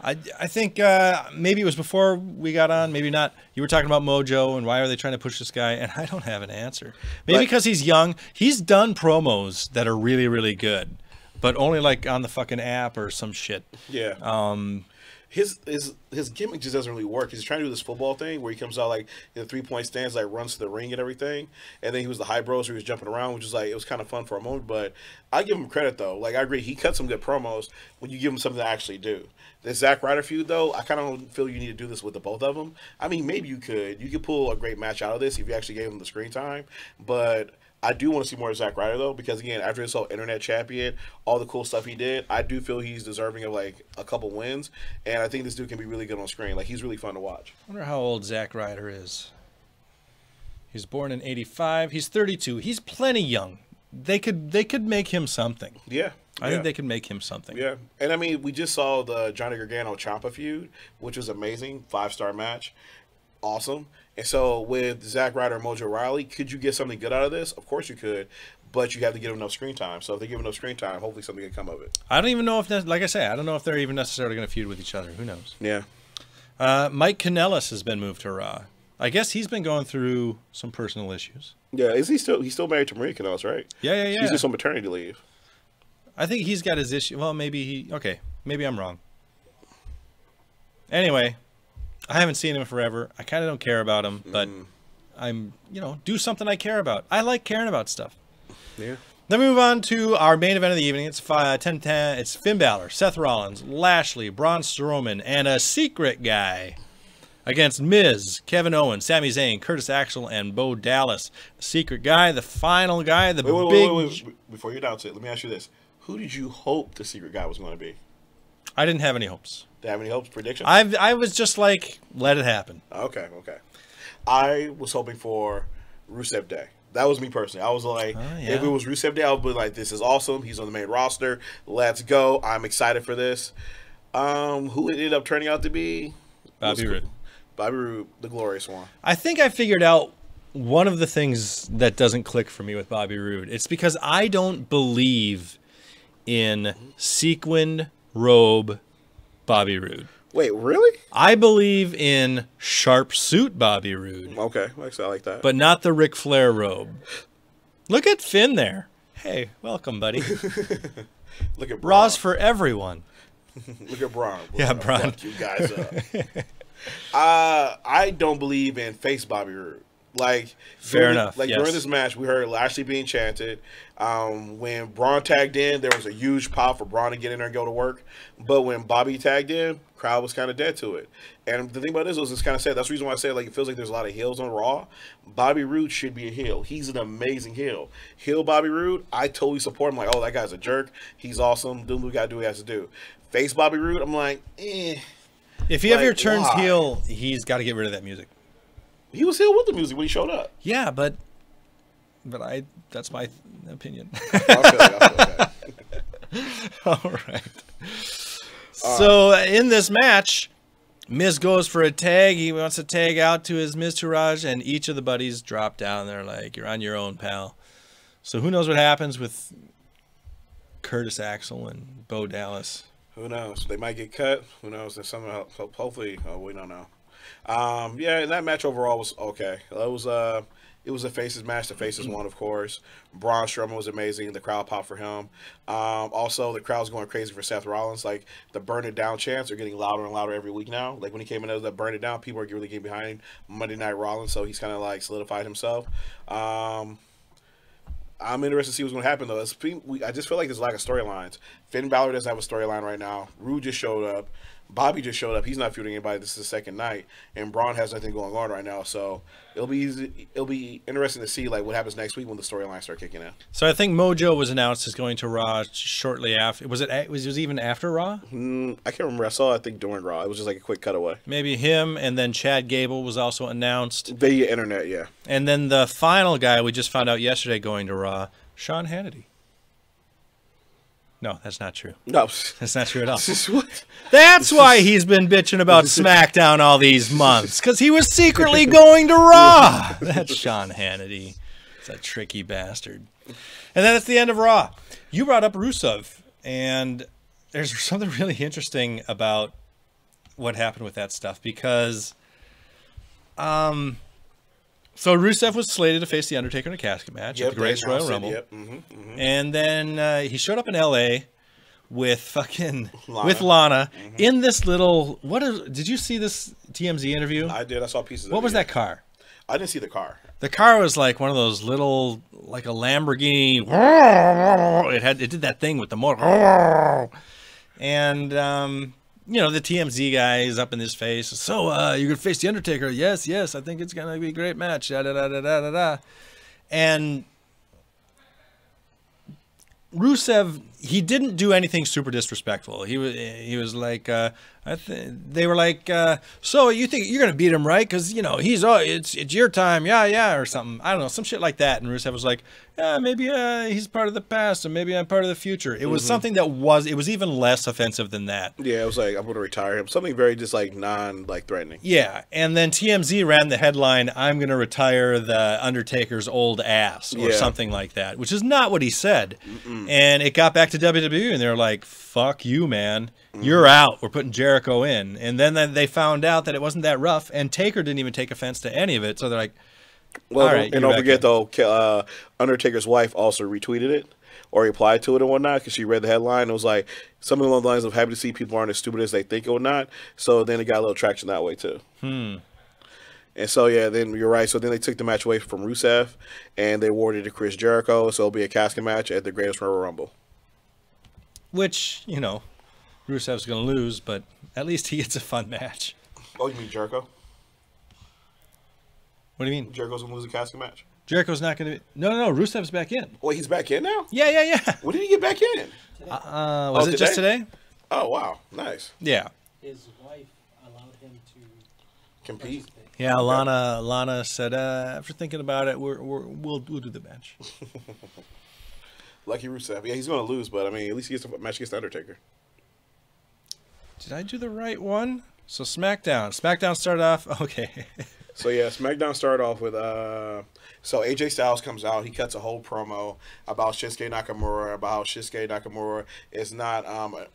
I think maybe it was before we got on, maybe not. You were talking about Mojo and why are they trying to push this guy, and I don't have an answer. Maybe because he's young. He's done promos that are really, really good, but only like on the fucking app or some shit. Yeah. His gimmick just doesn't really work. He's trying to do this football thing where he comes out like in the 3-point stance, like runs to the ring and everything. And then he was the high bros where he was jumping around, which is like, it was kind of fun for a moment. But I give him credit though. Like I agree, he cut some good promos when you give him something to actually do. The Zack Ryder feud though, I kind of don't feel you need to do this with the both of them. I mean, maybe you could pull a great match out of this if you actually gave him the screen time. But I do want to see more of Zack Ryder though, because again, after this whole internet champion, all the cool stuff he did, I do feel he's deserving of like a couple wins, and I think this dude can be really good on screen. Like he's really fun to watch. I wonder how old Zack Ryder is. He was born in '85. He's 32. He's plenty young. They could make him something. Yeah. I think they could make him something. Yeah, and I mean, we just saw the Johnny Gargano Ciampa feud, which was amazing, 5-star match, awesome. And so with Zack Ryder and Mojo Riley, could you get something good out of this? Of course you could, but you have to give them enough screen time. So if they give them enough screen time, hopefully something can come of it. I don't even know if, like I say, I don't know if they're even necessarily going to feud with each other. Who knows? Yeah. Mike Kanellis has been moved to Raw. I guess he's been going through some personal issues. Yeah, he's still married to Maria Kanellis, right? Yeah. She's just on maternity leave. I think he's got his issue. Well, maybe maybe I'm wrong. Anyway, I haven't seen him forever. I kind of don't care about him, but I'm, do something I care about. I like caring about stuff. Yeah. Then we move on to our main event of the evening. It's 10-10. It's Finn Balor, Seth Rollins, Lashley, Braun Strowman, and a secret guy against Miz, Kevin Owens, Sami Zayn, Curtis Axel, and Bo Dallas. The secret guy, the final guy, the Wait. Before you announce it, let me ask you this. Who did you hope the secret guy was going to be? I didn't have any hopes. Did you have any hopes, predictions? I was just like, let it happen. Okay. I was hoping for Rusev Day. That was me personally. I was like, if it was Rusev Day, I would be like, this is awesome. He's on the main roster. Let's go. I'm excited for this. Who it ended up turning out to be? Bobby Roode. Bobby Roode, the glorious one. I think I figured out one of the things that doesn't click for me with Bobby Roode. It's because I don't believe in sequined robe Bobby Roode. Wait, really? I believe in sharp suit Bobby Roode. Okay, I like that. But not the Ric Flair robe. Look at Finn there. Hey, welcome, buddy. Look at Braun. Raw's for everyone. Look at Braun. Yeah, Braun. Fuck you guys up. I don't believe in face Bobby Roode. Like Fair enough. Like yes. during this match, we heard Lashley being chanted. When Braun tagged in, there was a huge pop for Braun to get in there and go to work. But when Bobby tagged in, crowd was kind of dead to it. And the thing about this was, it's kind of sad. That's the reason why I say like it feels like there's a lot of heels on Raw. Bobby Roode should be a heel. He's an amazing heel. Heel Bobby Roode, I totally support him. Like, oh, that guy's a jerk. He's awesome. Do what we got to do what he has to do. Face Bobby Roode, I'm like, eh. If he ever Like, turns why? heel, he's got to get rid of that music. He was heel with the music when he showed up. Yeah, but that's my opinion. I feel that. All right. So in this match, Miz goes for a tag. He wants to tag out to his Miztourage, and each of the buddies drop down. They're like, "You're on your own, pal." So who knows what happens with Curtis Axel and Bo Dallas? Who knows? They might get cut. Who knows? There's something else. Hopefully, we don't know. Yeah, and that match overall was okay. It was a faces match. The faces won, of course. Braun Strowman was amazing. The crowd popped for him. Also, the crowd's going crazy for Seth Rollins. Like the "Burn It Down" chants are getting louder and louder every week now. Like when he came in as the "Burn It Down," people are really getting behind Monday Night Rollins. So he's kind of like solidified himself. I'm interested to see what's going to happen, though. I just feel like there's a lack of storylines. Finn Balor doesn't have a storyline right now. Rude just showed up. Bobby just showed up. He's not feuding anybody. This is the second night. And Braun has nothing going on right now. So it'll be interesting to see like what happens next week when the storylines start kicking in. So I think Mojo was announced as going to Raw shortly after. Was it even after Raw? I can't remember. I saw, I think, during Raw. It was just like a quick cutaway. Maybe him, and then Chad Gable was also announced. Via internet, yeah. And then the final guy we just found out yesterday going to Raw, Sean Hannity. No, that's not true. No. That's not true at all. What? That's why he's been bitching about SmackDown all these months, because he was secretly going to Raw. That's Sean Hannity. It's a tricky bastard. And then it's the end of Raw. You brought up Rusev, and there's something really interesting about what happened with that stuff, because so Rusev was slated to face The Undertaker in a casket match at the Greatest Royal Rumble. Yep. And then he showed up in L.A. with Lana in this little, did you see this TMZ interview? I did. I saw pieces of it. What was that car? I didn't see the car. The car was like one of those little, like a Lamborghini. It did that thing with the motor. And, the TMZ guy is up in his face. So, you're going to face The Undertaker? Yes, I think it's going to be a great match. Da-da-da-da-da-da. And Rusev, he didn't do anything super disrespectful. He was like, they were like, so you think you're gonna beat him, right? Because it's your time, yeah, or something. I don't know, some shit like that. And Rusev was like, yeah, maybe he's part of the past, and maybe I'm part of the future. It was something that was even less offensive than that. Yeah, it was like, I'm gonna retire him. Something very just like threatening. Yeah, and then TMZ ran the headline, "I'm gonna retire the Undertaker's old ass," or something like that, which is not what he said. And it got back to WWE, and they were like, fuck you, man. You're out. We're putting Jericho in. And then they found out that it wasn't that rough, and Taker didn't even take offense to any of it. So they're like, well, all right. And don't forget, though, Undertaker's wife also retweeted it or replied to it and whatnot, because she read the headline. It was like something along the lines of, happy to see people aren't as stupid as they think or not. So then it got a little traction that way, too. And so, yeah, then you're right. So then they took the match away from Rusev, and they awarded it to Chris Jericho. So it'll be a casket match at the Greatest Royal Rumble. Which, Rusev's going to lose, but at least he gets a fun match. Oh, you mean Jericho? What do you mean? Jericho's going to lose a casket match? Jericho's not going to be... No, Rusev's back in. Wait, he's back in now? Yeah. When did he get back in? Was it just today? Oh, wow. Nice. Yeah. His wife allowed him to compete. participate. Yeah, Lana said, after thinking about it, we'll do the match. Lucky Rusev. Yeah, he's going to lose, but, I mean, at least he gets a match against The Undertaker. Did I do the right one? So SmackDown. SmackDown started off... Okay. So, yeah, SmackDown started off with... So AJ Styles comes out. He cuts a whole promo about Shinsuke Nakamura, about how Shinsuke Nakamura is not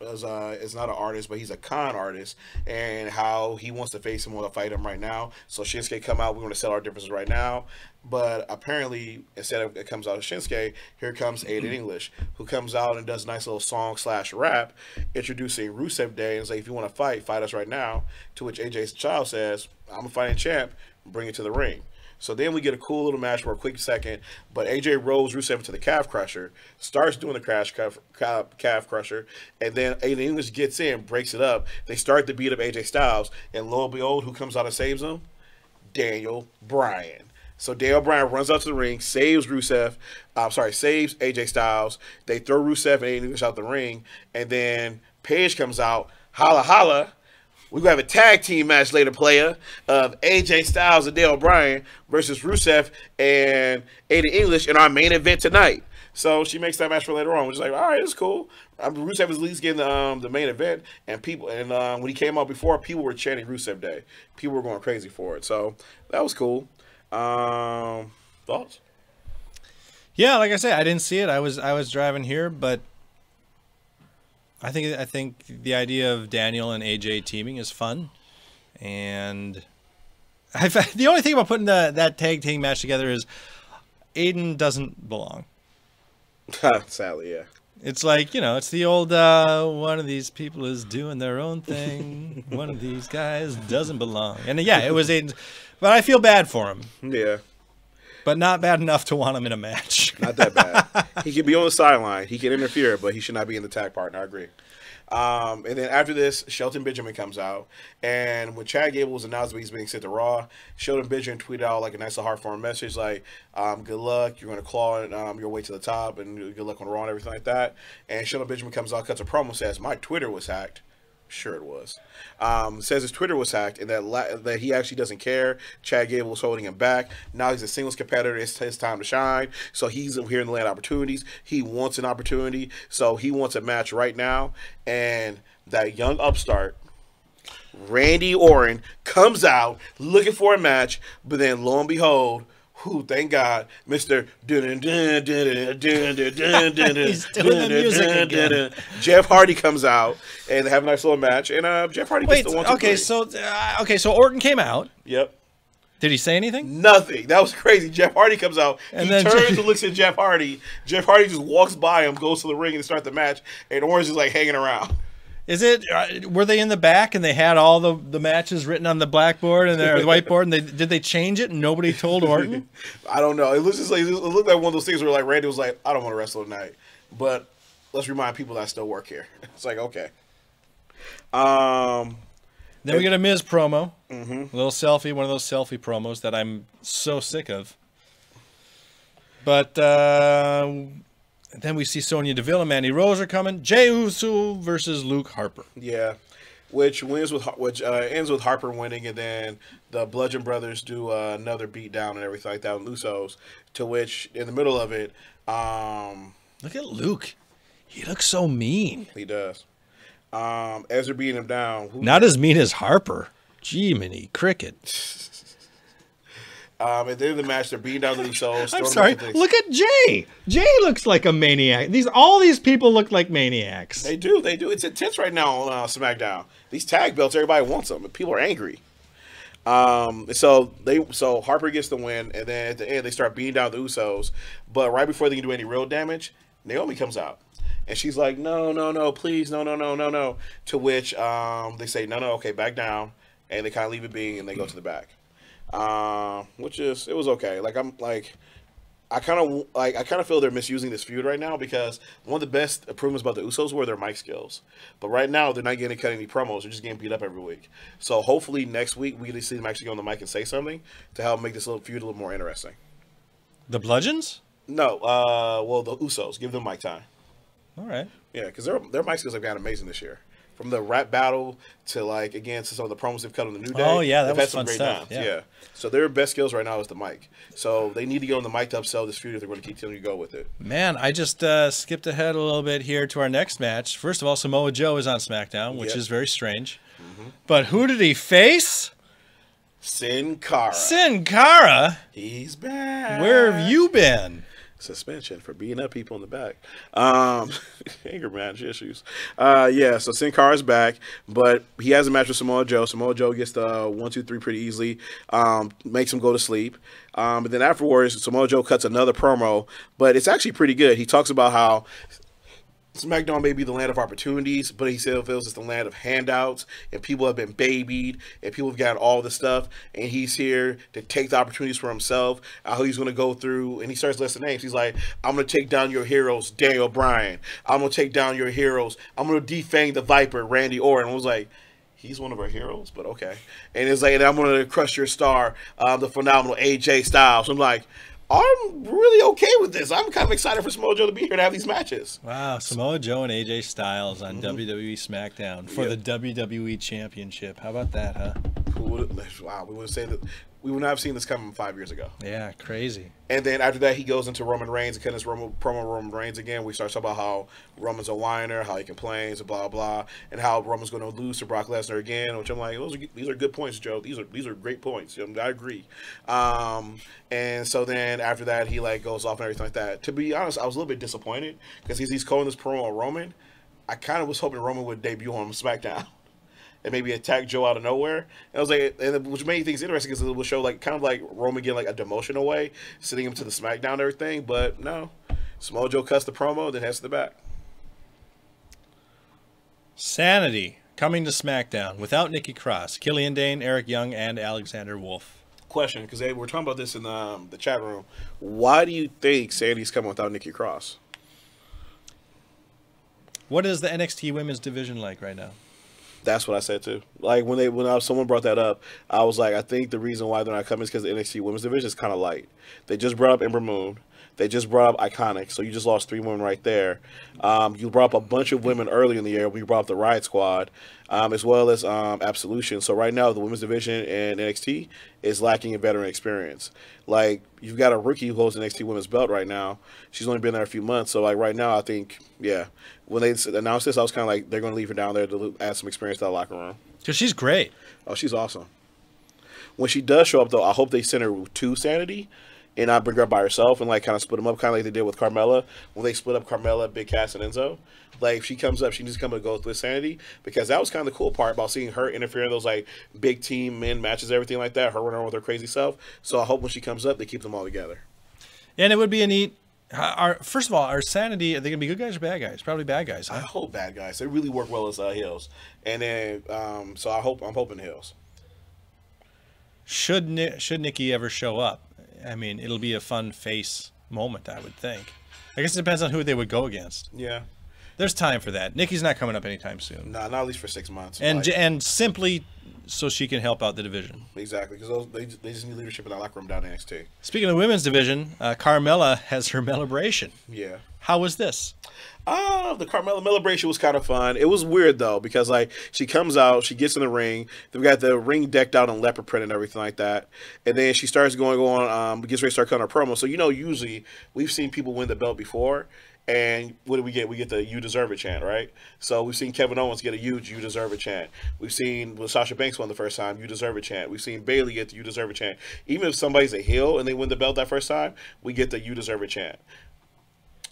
is not an artist, but he's a con artist, and how he wants to face him or to fight him right now. So Shinsuke come out. We're going to settle our differences right now. But apparently, instead of it comes out of Shinsuke, here comes Aiden English, who comes out and does a nice little song/rap introducing Rusev Day and is like, if you want to fight us right now. To which AJ Styles says, I'm a fighting champ. Bring it to the ring. So then we get a cool little match for a quick second, but AJ rolls Rusev into the calf crusher, starts doing the calf crusher, and then Aiden English gets in, breaks it up. They start to beat up AJ Styles, and lo and behold, who comes out and saves him? Daniel Bryan. So Daniel Bryan runs out to the ring, saves saves AJ Styles. They throw Rusev and Aiden English out the ring, and then Paige comes out, holla holla. We're going to have a tag team match later, player, of AJ Styles and Daniel Bryan versus Rusev and Aiden English in our main event tonight. So she makes that match for later on, which is like, all right, it's cool. Rusev is at least getting the main event, and when he came out before, people were chanting Rusev Day. People were going crazy for it. So that was cool. Thoughts? Yeah, like I said, I didn't see it. I was driving here, but I think the idea of Daniel and AJ teaming is fun, and the only thing about putting that tag team match together is Aiden doesn't belong. Sadly, yeah. It's like, it's the old one of these people is doing their own thing. One of these guys doesn't belong, and yeah, it was Aiden's. But I feel bad for him. Yeah. But not bad enough to want him in a match. Not that bad. He can be on the sideline. He can interfere, but he should not be in the tag partner. I agree. And then after this, Shelton Benjamin comes out. And when Chad Gable was announced that he's being sent to Raw, Shelton Benjamin tweeted out like a nice little heartwarming message like, good luck. You're going to claw your way to the top, and good luck on Raw and everything like that. And Shelton Benjamin comes out, cuts a promo, says, my Twitter was hacked. Sure it was. Says his Twitter was hacked and that he actually doesn't care. Chad Gable was holding him back. Now he's a singles competitor. It's his time to shine. So he's here in the land of opportunities. He wants an opportunity. So he wants a match right now. And that young upstart, Randy Orton, comes out looking for a match. But then lo and behold, thank God, Mr. He's doing the music again. Jeff Hardy comes out and they have a nice little match, and Jeff Hardy gets the 1, 2, 3. So Orton came out. Yep. Did he say anything? Nothing. That was crazy. Jeff Hardy comes out. And he then turns and looks at Jeff Hardy. Jeff Hardy just walks by him, goes to the ring, and starts the match. And Orton's just like hanging around. Is it? Were they in the back and they had all the matches written on the blackboard and the whiteboard? And did they change it and nobody told Orton? I don't know. It looked like one of those things where like Randy was like, I don't want to wrestle tonight, but let's remind people that I still work here. It's like, okay. Then we get a Miz promo, a little selfie, one of those selfie promos that I'm so sick of. But then we see Sonya Deville and Mandy Rose are coming. Jey Uso versus Luke Harper. Yeah, which ends with Harper winning, and then the Bludgeon Brothers do another beat down and everything like that on Usos. To which, in the middle of it, look at Luke. He looks so mean. He does. As they're beating him down, not as mean as Harper. Jiminy Cricket. At the end of the match, they're beating down the Usos. I'm sorry. Look at Jay. Jay looks like a maniac. All these people look like maniacs. They do. It's intense right now on SmackDown. These tag belts, everybody wants them, but people are angry. So Harper gets the win, and then at the end they start beating down the Usos. But right before they can do any real damage, Naomi comes out. And she's like, no, please, no. To which they say, no, okay, back down. And they kind of leave it being, and they go to the back. It was okay. I kind of feel they're misusing this feud right now because one of the best improvements about the Usos were their mic skills. But right now, they're not getting to cut any promos. They're just getting beat up every week. So hopefully next week, we get to see them actually go on the mic and say something to help make this little feud a little more interesting. The Bludgeons? No, the Usos. Give them mic time. All right. Yeah, because their mic skills have gotten amazing this year. From the rap battle to to some of the promos they've cut on the New Day. Oh yeah, that they've was had some fun great stuff. times. Yeah. So their best skills right now is the mic. So they need to get on the mic to upsell this feud if they're going to continue to go with it. Man, I just skipped ahead a little bit here to our next match. First of all, Samoa Joe is on SmackDown, which is very strange. But who did he face? Sin Cara. Sin Cara? He's back. Where have you been? Suspension for beating up people in the back. Anger management issues. So Sin Cara's back, but he has a match with Samoa Joe. Samoa Joe gets the 1, 2, 3 pretty easily, makes him go to sleep. But then afterwards, Samoa Joe cuts another promo, but it's actually pretty good. He talks about how SmackDown may be the land of opportunities, but he still feels it's the land of handouts, and people have been babied, and people have gotten all this stuff, and he's here to take the opportunities for himself. How he's going to go through, and he starts listing names. He's like, I'm going to take down your heroes, Daniel Bryan. I'm going to take down your heroes. I'm going to defang the Viper, Randy Orton. I was like, he's one of our heroes, but okay. And it's like, and I'm going to crush your star, the phenomenal AJ Styles. I'm like, I'm really okay with this. I'm kind of excited for Samoa Joe to be here to have these matches. Wow, Samoa Joe and AJ Styles on WWE SmackDown for the WWE Championship. How about that, huh? Wow, we would say that we would not have seen this coming 5 years ago. Yeah, crazy. And then after that, he goes into Roman Reigns and kind of promo Roman Reigns again. We start talking about how Roman's a whiner, how he complains, and blah blah, and how Roman's going to lose to Brock Lesnar again. Which I'm like, these are good points, Joe. These are great points. I agree. And so then after that, he like goes off and everything like that. To be honest, I was a little bit disappointed because he's calling this promo on Roman. I kind of was hoping Roman would debut on SmackDown. And maybe attack Joe out of nowhere. And I was like, and which made things interesting because it would show like kind of like Roman getting like a demotion away, sending him to the SmackDown and everything. But no, Samoa Joe cuts the promo, then heads to the back. Sanity coming to SmackDown without Nikki Cross, Killian Dane, Eric Young, and Alexander Wolf. Question, because we're talking about this in the chat room. Why do you think Sanity's coming without Nikki Cross? What is the NXT Women's Division like right now? That's what I said too. Like someone brought that up, I was like, I think the reason why they're not coming is because the NXT Women's Division is kind of light. They just brought up Ember Moon. They just brought up Iconic, so you just lost 3 women right there. You brought up a bunch of women early in the year. We brought up the Riot Squad, as well as Absolution. So right now, the women's division in NXT is lacking in veteran experience. Like, you've got a rookie who holds the NXT women's belt right now. She's only been there a few months. So, like, right now, I think, yeah, when they announced this, I was kind of like, they're going to leave her down there to add some experience to that locker room. Because she's great. Oh, she's awesome. When she does show up, though, I hope they send her to Sanity and not bring her up by herself and, like, kind of split them up, kind of like they did with Carmella when they split up Carmella, Big Cass, and Enzo. Like, if she comes up, she needs to come and go with Sanity, because that was kind of the cool part about seeing her interfere in those, like, big team men matches, everything like that, her running around with her crazy self. So I hope when she comes up, they keep them all together. And it would be a neat... first of all, our Sanity, are they going to be good guys or bad guys? Probably bad guys, huh? I hope bad guys. They really work well as heels. And then, so I'm hoping heels. Should Nikki ever show up? I mean, it'll be a fun face moment, I would think. I guess it depends on who they would go against. Yeah. There's time for that. Nikki's not coming up anytime soon. Nah, not at least for 6 months. And simply so she can help out the division. Exactly, because they just need leadership in that locker room down in NXT. Speaking of women's division, Carmella has her celebration. Yeah. How was this? The Carmella celebration was kind of fun. It was weird, though, because, like, she comes out, she gets in the ring. They've got the ring decked out in leopard print and everything like that. And then she starts going on, gets ready to start cutting her promo. So, usually we've seen people win the belt before. And what do we get? We get the "You Deserve It" chant, right? So we've seen Kevin Owens get a huge "You Deserve It" chant. We've seen when Sasha Banks won the first time, "You Deserve It" chant. We've seen Bayley get the "You Deserve It" chant. Even if somebody's a heel and they win the belt that first time, we get the "You Deserve It" chant.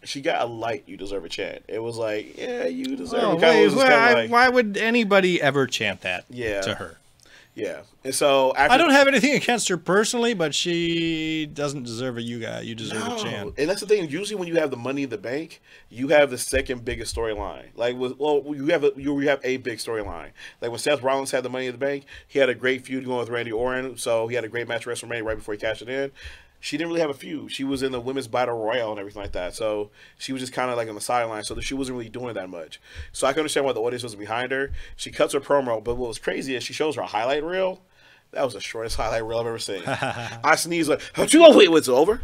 She got a light "You Deserve It" chant. It was like, yeah, you deserve it. Why would anybody ever chant that to her? Yeah. And so I don't have anything against her personally, but she doesn't deserve a you deserve a chant. And that's the thing. Usually when you have the Money in the Bank, you have the second biggest storyline. Like, you have a big storyline. Like when Seth Rollins had the Money in the Bank, he had a great feud going with Randy Orton. So he had a great match at WrestleMania right before he cashed it in. She didn't really have a feud. She was in the women's battle royale and everything like that. So she was just kind of like on the sideline. So she wasn't really doing that much. So I can understand why the audience was behind her. She cuts her promo, but what was crazy is she shows her highlight reel. That was the shortest highlight reel I've ever seen. I sneezed like, "How'd you know it's over?"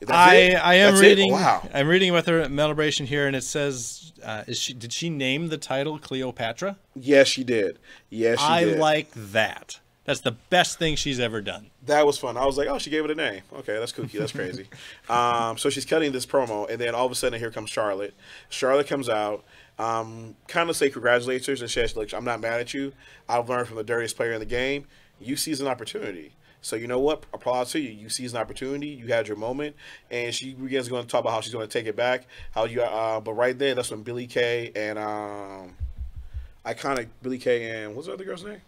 I am reading. Wow. I'm reading about the celebration here, and it says, did she name the title Cleopatra? Yes, she did. Yes, she did. I like that. That's the best thing she's ever done. That was fun. I was like, oh, she gave it a name. Okay, that's kooky. That's crazy. So she's cutting this promo, and then all of a sudden, here comes Charlotte. Charlotte comes out, kind of say congratulations, and she says, look, I'm not mad at you. I've learned from the dirtiest player in the game. You seize an opportunity. So you know what? Applause to you. You seize an opportunity. You had your moment, and she begins going to talk about how she's going to take it back. How you? But right then, that's when Billie Kay and iconic Billie Kay and what's the other girl's name?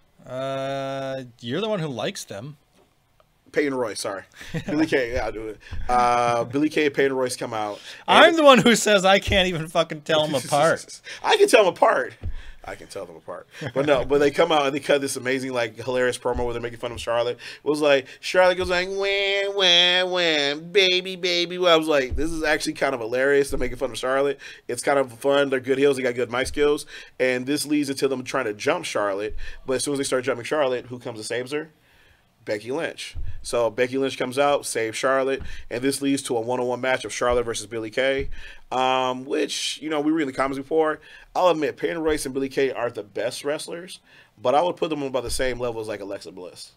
You're the one who likes them. Peyton Royce, sorry. Billy Kay, yeah, I'll do it. Billy Kay and Peyton Royce come out. I'm the one who says I can't even fucking tell them apart. I can tell them apart. I can tell them apart. But no, but they come out and they cut this amazing, like, hilarious promo where they're making fun of Charlotte. It was like, Charlotte goes like, wham, wham, wham, baby, baby. Well, I was like, this is actually kind of hilarious. They're making fun of Charlotte. It's kind of fun. They're good heels. They got good mic skills. And this leads into them trying to jump Charlotte. But as soon as they start jumping Charlotte, who comes and saves her? Becky Lynch. So Becky Lynch comes out, saves Charlotte, and this leads to a one-on-one match of Charlotte versus Billie Kay, which, you know, we read in the comments before. I'll admit, Peyton Royce and Billie Kay aren't the best wrestlers, but I would put them on about the same level as like Alexa Bliss,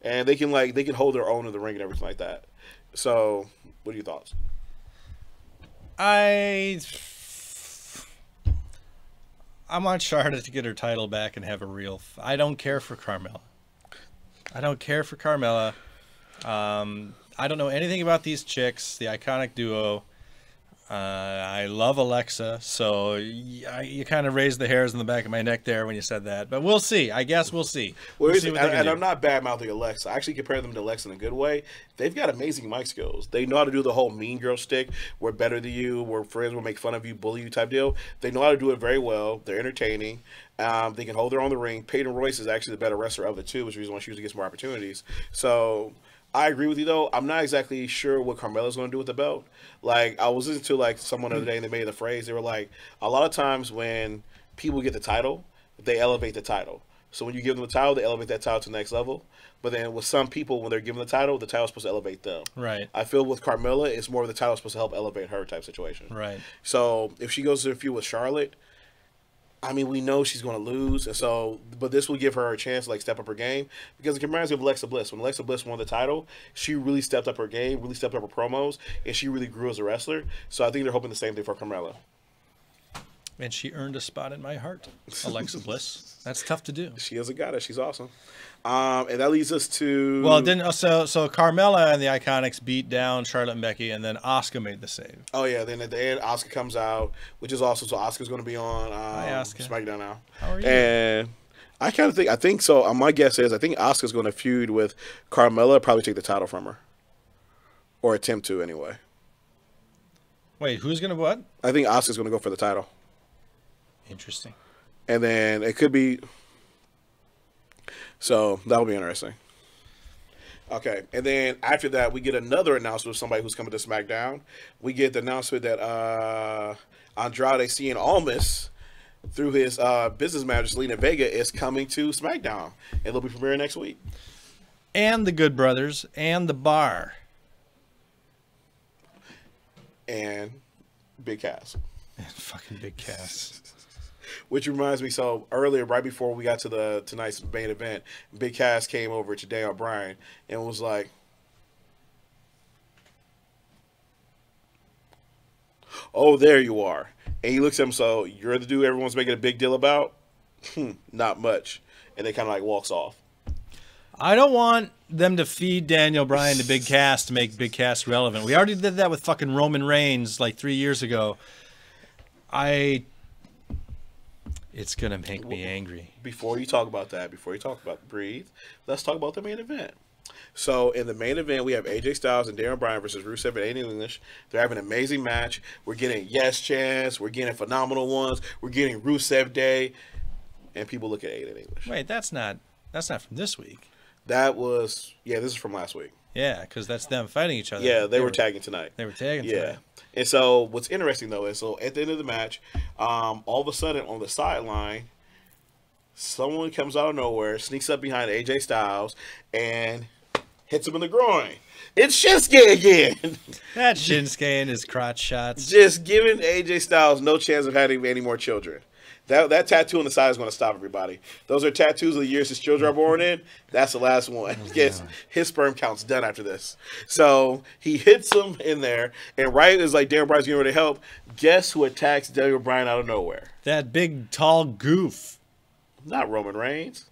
and they can hold their own in the ring and everything like that. So, what are your thoughts? I want Charlotte to get her title back and have a real. I don't care for Carmella. I don't care for Carmella. I don't know anything about these chicks, the iconic duo. I love Alexa, so you kind of raised the hairs in the back of my neck there when you said that. But we'll see. I guess we'll see. Well, and I'm not bad-mouthing Alexa. I actually compare them to Alexa in a good way. They've got amazing mic skills. They know how to do the whole mean girl stick. We're better than you. We're friends. We'll make fun of you, bully you type deal. They know how to do it very well. They're entertaining. They can hold their own in the ring. Peyton Royce is actually the better wrestler of the two, which is the reason why she usually gets more opportunities. So I agree with you, though. I'm not exactly sure what Carmella's going to do with the belt. Like, I was listening to, like, someone the other day, and they made the phrase. They were like, a lot of times when people get the title, they elevate the title. So when you give them the title, they elevate that title to the next level. But then with some people, when they're given the title's supposed to elevate them. Right. I feel with Carmella, it's more of the title's supposed to help elevate her type situation. Right. So if she goes to a feud with Charlotte, I mean, we know she's going to lose, and so, but this will give her a chance to like step up her game, because it reminds me of Alexa Bliss. When Alexa Bliss won the title, she really stepped up her game, really stepped up her promos, and she really grew as a wrestler. So I think they're hoping the same thing for Carmella. And she earned a spot in my heart, Alexa Bliss. That's tough to do. She is a goddess. She's awesome. And that leads us to... Well, then so Carmella and the Iconics beat down Charlotte and Becky, and then Asuka made the save. Oh, yeah. Then at the end, Asuka comes out, which is awesome. So Asuka's going to be on SmackDown now. How are you? And I think so. My guess is I think Asuka's going to feud with Carmella, probably take the title from her. Or attempt to, anyway. Wait, who's going to what? I think Asuka's going to go for the title. Interesting. And then it could be... So that'll be interesting. Okay, and then after that, we get another announcement of somebody who's coming to SmackDown. We get the announcement that Andrade Cien Almas, through his business manager, Selena Vega, is coming to SmackDown. And they'll be premiering next week. And the Good Brothers, and the Bar. And Big Cass. And fucking Big Cass. Which reminds me, so earlier, right before we got to tonight's main event, Big Cass came over to Daniel Bryan and was like, "Oh, there you are." And he looks at him, so you're the dude everyone's making a big deal about? Not much. And they kind of like walks off. I don't want them to feed Daniel Bryan to Big Cass to make Big Cass relevant. We already did that with fucking Roman Reigns like 3 years ago. It's going to make me angry. Before you talk about that, breathe, let's talk about the main event. So in the main event, we have AJ Styles and Daniel Bryan versus Rusev and Aiden English. They're having an amazing match. We're getting yes chants. We're getting phenomenal ones. We're getting Rusev Day. And people look at Aiden English. Wait, that's not from this week. That was, this is from last week. Yeah, because that's them fighting each other. Yeah, they were tagging tonight. They were tagging tonight. Yeah. And so what's interesting, though, is so at the end of the match, all of a sudden on the sideline, someone comes out of nowhere, sneaks up behind AJ Styles, and hits him in the groin. It's Shinsuke again. That Shinsuke and his crotch shots. Just giving AJ Styles no chance of having any more children. That tattoo on the side is going to stop everybody. Those are tattoos of the years his children are born in. That's the last one. Yes, his sperm count's done after this. So he hits him in there, and right as like Daniel Bryan's getting ready to help, guess who attacks Daniel Bryan out of nowhere? That big, tall goof. Not Roman Reigns.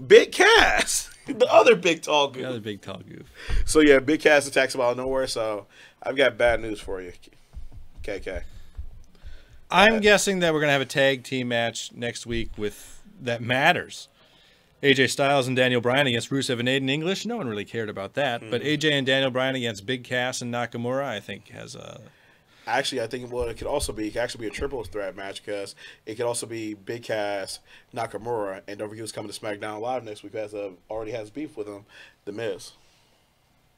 Big Cass. The other big, tall goof. The other big, tall goof. So yeah, Big Cass attacks him out of nowhere. So I've got bad news for you, KK. I'm guessing that we're going to have a tag team match next week that matters. AJ Styles and Daniel Bryan against Rusev and Aiden English. No one really cared about that. But AJ and Daniel Bryan against Big Cass and Nakamura, I think, has a... Actually, I think what it could also be, it could actually be a triple threat match because it could also be Big Cass, Nakamura, and don't forget who's coming to SmackDown Live next week as already has beef with him, The Miz.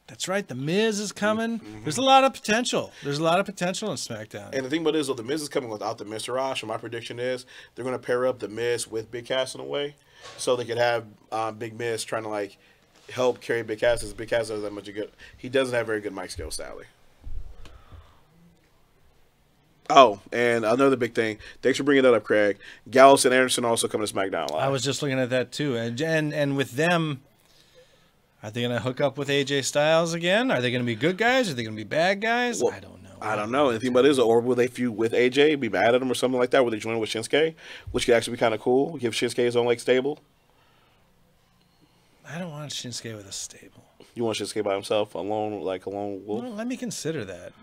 That's right. The Miz is coming. There's a lot of potential. There's a lot of potential in SmackDown. And the thing about it is, though, The Miz is coming without the Miztourage. So my prediction is they're going to pair up The Miz with Big Cass in a way, so they could have Big Miz trying to like help carry Big Cass. Because Big Cass doesn't have much good. He doesn't have very good mic skills, sadly. Oh, and another big thing. Thanks for bringing that up, Craig. Gallows and Anderson also coming to SmackDown Live. I was just looking at that too, and with them, are they going to hook up with AJ Styles again? Are they going to be good guys? Are they going to be bad guys? Well, I don't know. I don't know. Anything about it is, or will they feud with AJ, be mad at him or something like that? Will they join with Shinsuke, which could actually be kind of cool? Give Shinsuke his own like stable. I don't want Shinsuke with a stable. You want Shinsuke by himself, alone, like a lone wolf? Well, let me consider that.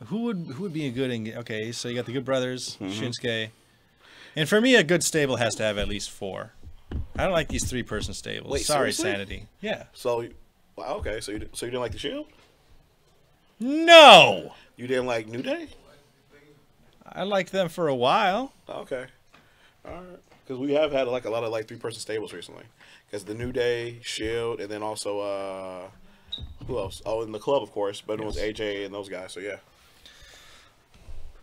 Who would be a good? Okay, so you got the Good Brothers, Shinsuke, and for me, a good stable has to have at least 4. I don't like these 3-person stables. Wait, sorry, seriously? Sanity. Yeah. So, well, okay. So you didn't like the Shield? No. You didn't like New Day? I liked them for a while. Okay, all right. Because we have had like a lot of like 3-person stables recently. Because the New Day, Shield, and then also who else? Oh, in the club, of course. But it was AJ and those guys. So yeah.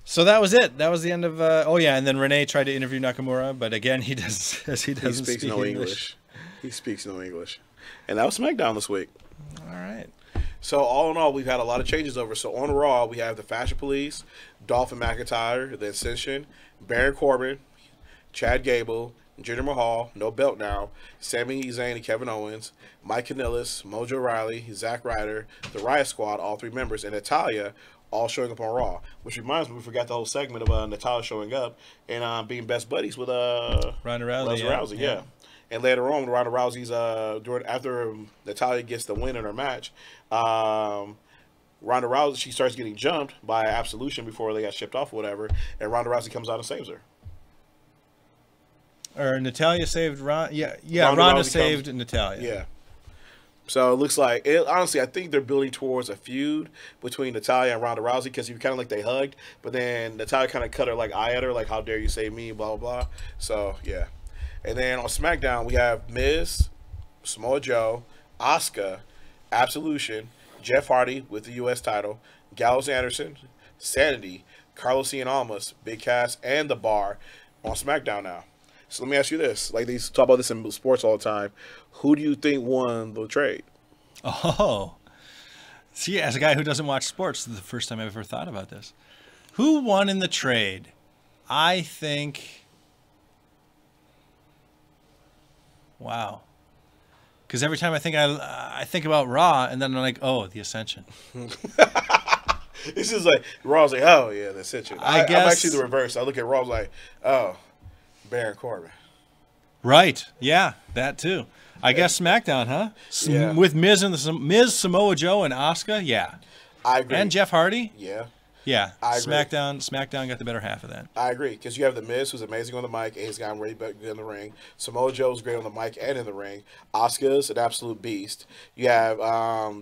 So that was it. That was the end of. Oh yeah, and then Renee tried to interview Nakamura, but again, he doesn't speak no English. He speaks no English, and that was SmackDown this week. All right. So all in all, we've had a lot of changes over. So on Raw, we have the Fashion Police, Dolphin McIntyre, the Ascension, Baron Corbin, Chad Gable, Jinder Mahal, no belt now, Sami Zayn and Kevin Owens, Mike Kanellis, Mojo Rawley, Zack Ryder, the Riot Squad, all 3 members, and Natalya, all showing up on Raw. Which reminds me, we forgot the whole segment of Natalya showing up and being best buddies with Ronda Rousey. Yeah. And later on, Ronda Rousey's after Natalya gets the win in her match, Ronda Rousey, she starts getting jumped by Absolution before they got shipped off or whatever, and Ronda Rousey comes out and saves her. Or Natalya saved Ronda. Yeah. Ronda saved Natalya. Yeah. So it looks like, honestly, I think they're building towards a feud between Natalya and Ronda Rousey because you kind of like they hugged, but then Natalya kind of cut her like eye at her, like, how dare you save me, blah, blah, blah. So, yeah. And then on SmackDown, we have Miz, Samoa Joe, Asuka, Absolution, Jeff Hardy with the U.S. title, Gallows Anderson, Sanity, Carlos Ian Almas, Big Cass, and The Bar on SmackDown now. So let me ask you this. Like, they talk about this in sports all the time. Who do you think won the trade? Oh. See, as a guy who doesn't watch sports, this is the first time I've ever thought about this. Who won in the trade? I think... Wow. Because every time I think about Raw, and then I'm like, oh, the Ascension. This is like, Raw's like, oh, yeah, the Ascension. I guess... I'm actually the reverse. I look at Raw's like, oh, Baron Corbin. Right. Yeah, that too. I guess SmackDown, huh? Yeah. With Miz and Miz, Samoa Joe, and Asuka. Yeah. I agree. And Jeff Hardy. Yeah. Yeah. I agree. SmackDown got the better half of that. I agree, because you have The Miz, who's amazing on the mic, and he's gotten really good in the ring. Samoa Joe's great on the mic and in the ring. Asuka's an absolute beast. You have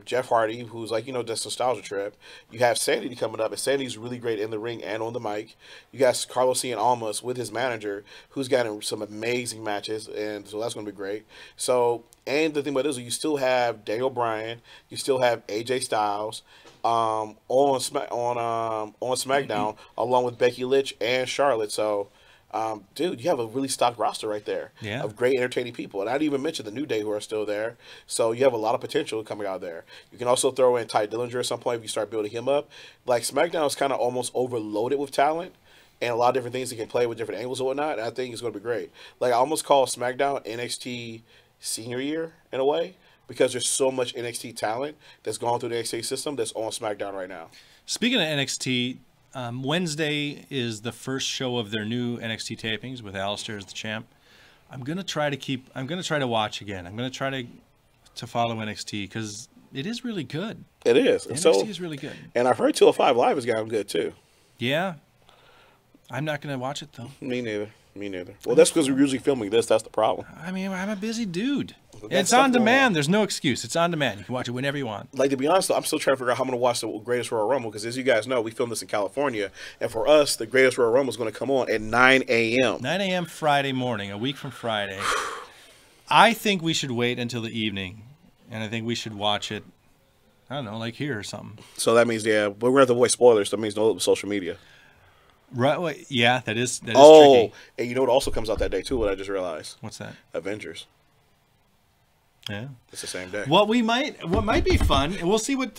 Jeff Hardy, who's like, this nostalgia trip. You have Sanity coming up, and Sanity's really great in the ring and on the mic. You got Carlos Ian Almas with his manager, who's gotten some amazing matches, and so that's going to be great. So, and the thing about it is, you still have Daniel Bryan, you still have AJ Styles, on SmackDown, along with Becky Lynch and Charlotte. So, dude, you have a really stocked roster right there of great entertaining people. And I didn't even mention the New Day who are still there. So you have a lot of potential coming out there. You can also throw in Ty Dillinger at some point if you start building him up. Like, SmackDown is kind of almost overloaded with talent and a lot of different things that can play with different angles and whatnot. And I think it's going to be great. Like, I almost call SmackDown NXT senior year in a way, because there's so much NXT talent that's gone through the NXT system that's on SmackDown right now. Speaking of NXT, Wednesday is the first show of their new NXT tapings with Alistair as the champ. I'm gonna try to watch again. I'm gonna try to follow NXT because it is really good. It is. NXT is really good. And I've heard 205 Live has gotten good too. Yeah. I'm not gonna watch it though. Me neither. Me neither. Well, that's because we're usually filming this. That's the problem. I mean, I'm a busy dude. That's It's on stuff going demand. on. There's no excuse. It's on demand. You can watch it whenever you want. Like, to be honest, though, I'm still trying to figure out how I'm going to watch the Greatest Royal Rumble because, as you guys know, we filmed this in California, and for us, the Greatest Royal Rumble is going to come on at 9 a.m. 9 a.m. Friday morning, a week from Friday. I think we should wait until the evening, and I think we should watch it, I don't know, like here or something. So that means, yeah, but we're going to have to avoid spoilers. So that means no social media. Right? Wait, yeah, that is Oh, tricky. and you know what also comes out that day, too, what I just realized? What's that? Avengers. Yeah. It's the same day. What might be fun, and we'll see what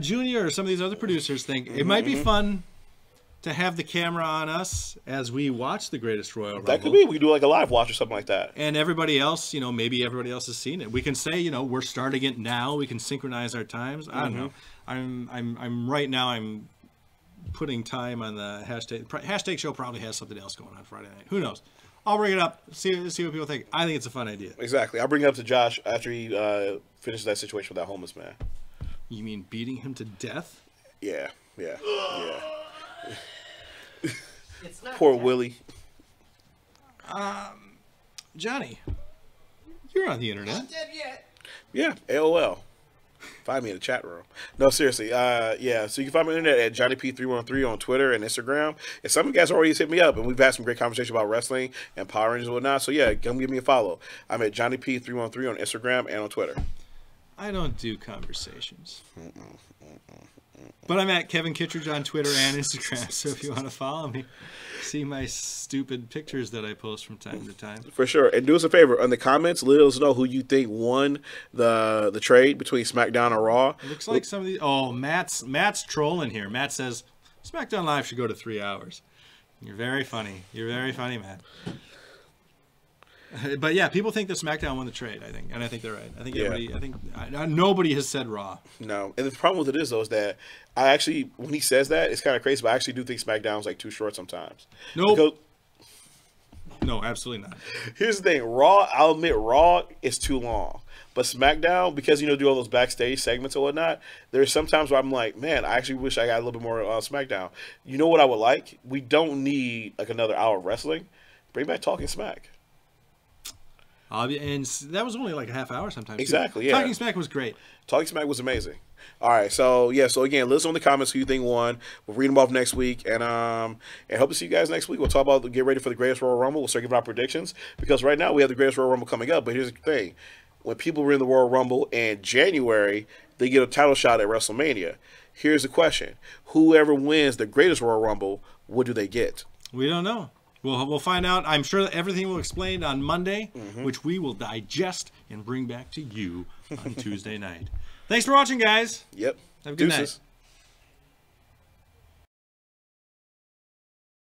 Junior or some of these other producers think. It might be fun to have the camera on us as we watch the Greatest Royal Rumble. That could be. We could do like a live watch or something like that. And everybody else, maybe everybody else has seen it. We can say, we're starting it now. We can synchronize our times. I don't know. I'm right now. I'm putting time on the hashtag show. Probably has something else going on Friday night. Who knows? I'll bring it up. See what people think. I think it's a fun idea. Exactly. I'll bring it up to Josh after he finishes that situation with that homeless man. You mean beating him to death? Yeah. It's not Poor death. Willie. Johnny, you're on the internet. Not dead yet. Yeah, AOL. Find me in the chat room. No, seriously. Yeah, so you can find me on the internet at JohnnyP313 on Twitter and Instagram. And some of you guys already hit me up, and we've had some great conversation about wrestling and Power Rangers and whatnot. So, yeah, come give me a follow. I'm at JohnnyP313 on Instagram and on Twitter. I don't do conversations. But I'm at Kevin Kittredge on Twitter and Instagram, so if you want to follow me, see my stupid pictures that I post from time to time. For sure. And do us a favor. In the comments, let us know who you think won the trade between SmackDown and Raw. It looks like some of these... Oh, Matt's trolling here. Matt says, SmackDown Live should go to 3 hours. You're very funny. You're very funny, Matt. But yeah, people think that SmackDown won the trade, I think. And I think they're right. I think nobody has said Raw. No. And the problem with it is, though, is that I actually, when he says that, it's kind of crazy, but I actually do think SmackDown's like too short sometimes. Nope. Because, No, absolutely not. here's the thing. Raw, I'll admit, Raw is too long. But SmackDown, because, do all those backstage segments and whatnot, there's sometimes where I'm like, man, I actually wish I got a little bit more SmackDown. You know what I would like? We don't need like another hour of wrestling. Bring back Talking Smack. And that was only like a half hour sometimes. Exactly, too. yeah. Talking Smack was great. Talking Smack was amazing. All right, so again, let us know in the comments who you think won. We'll read them off next week, and hope to see you guys next week. We'll talk about get ready for the Greatest Royal Rumble. We'll start giving our predictions because right now we have the Greatest Royal Rumble coming up. But here's the thing: when people were in the Royal Rumble in January, they get a title shot at WrestleMania. Here's the question: whoever wins the Greatest Royal Rumble, what do they get? We don't know. We'll find out. I'm sure that everything will explain on Monday, which we will digest and bring back to you on Tuesday night. Thanks for watching, guys. Yep. Have a good night. Deuces.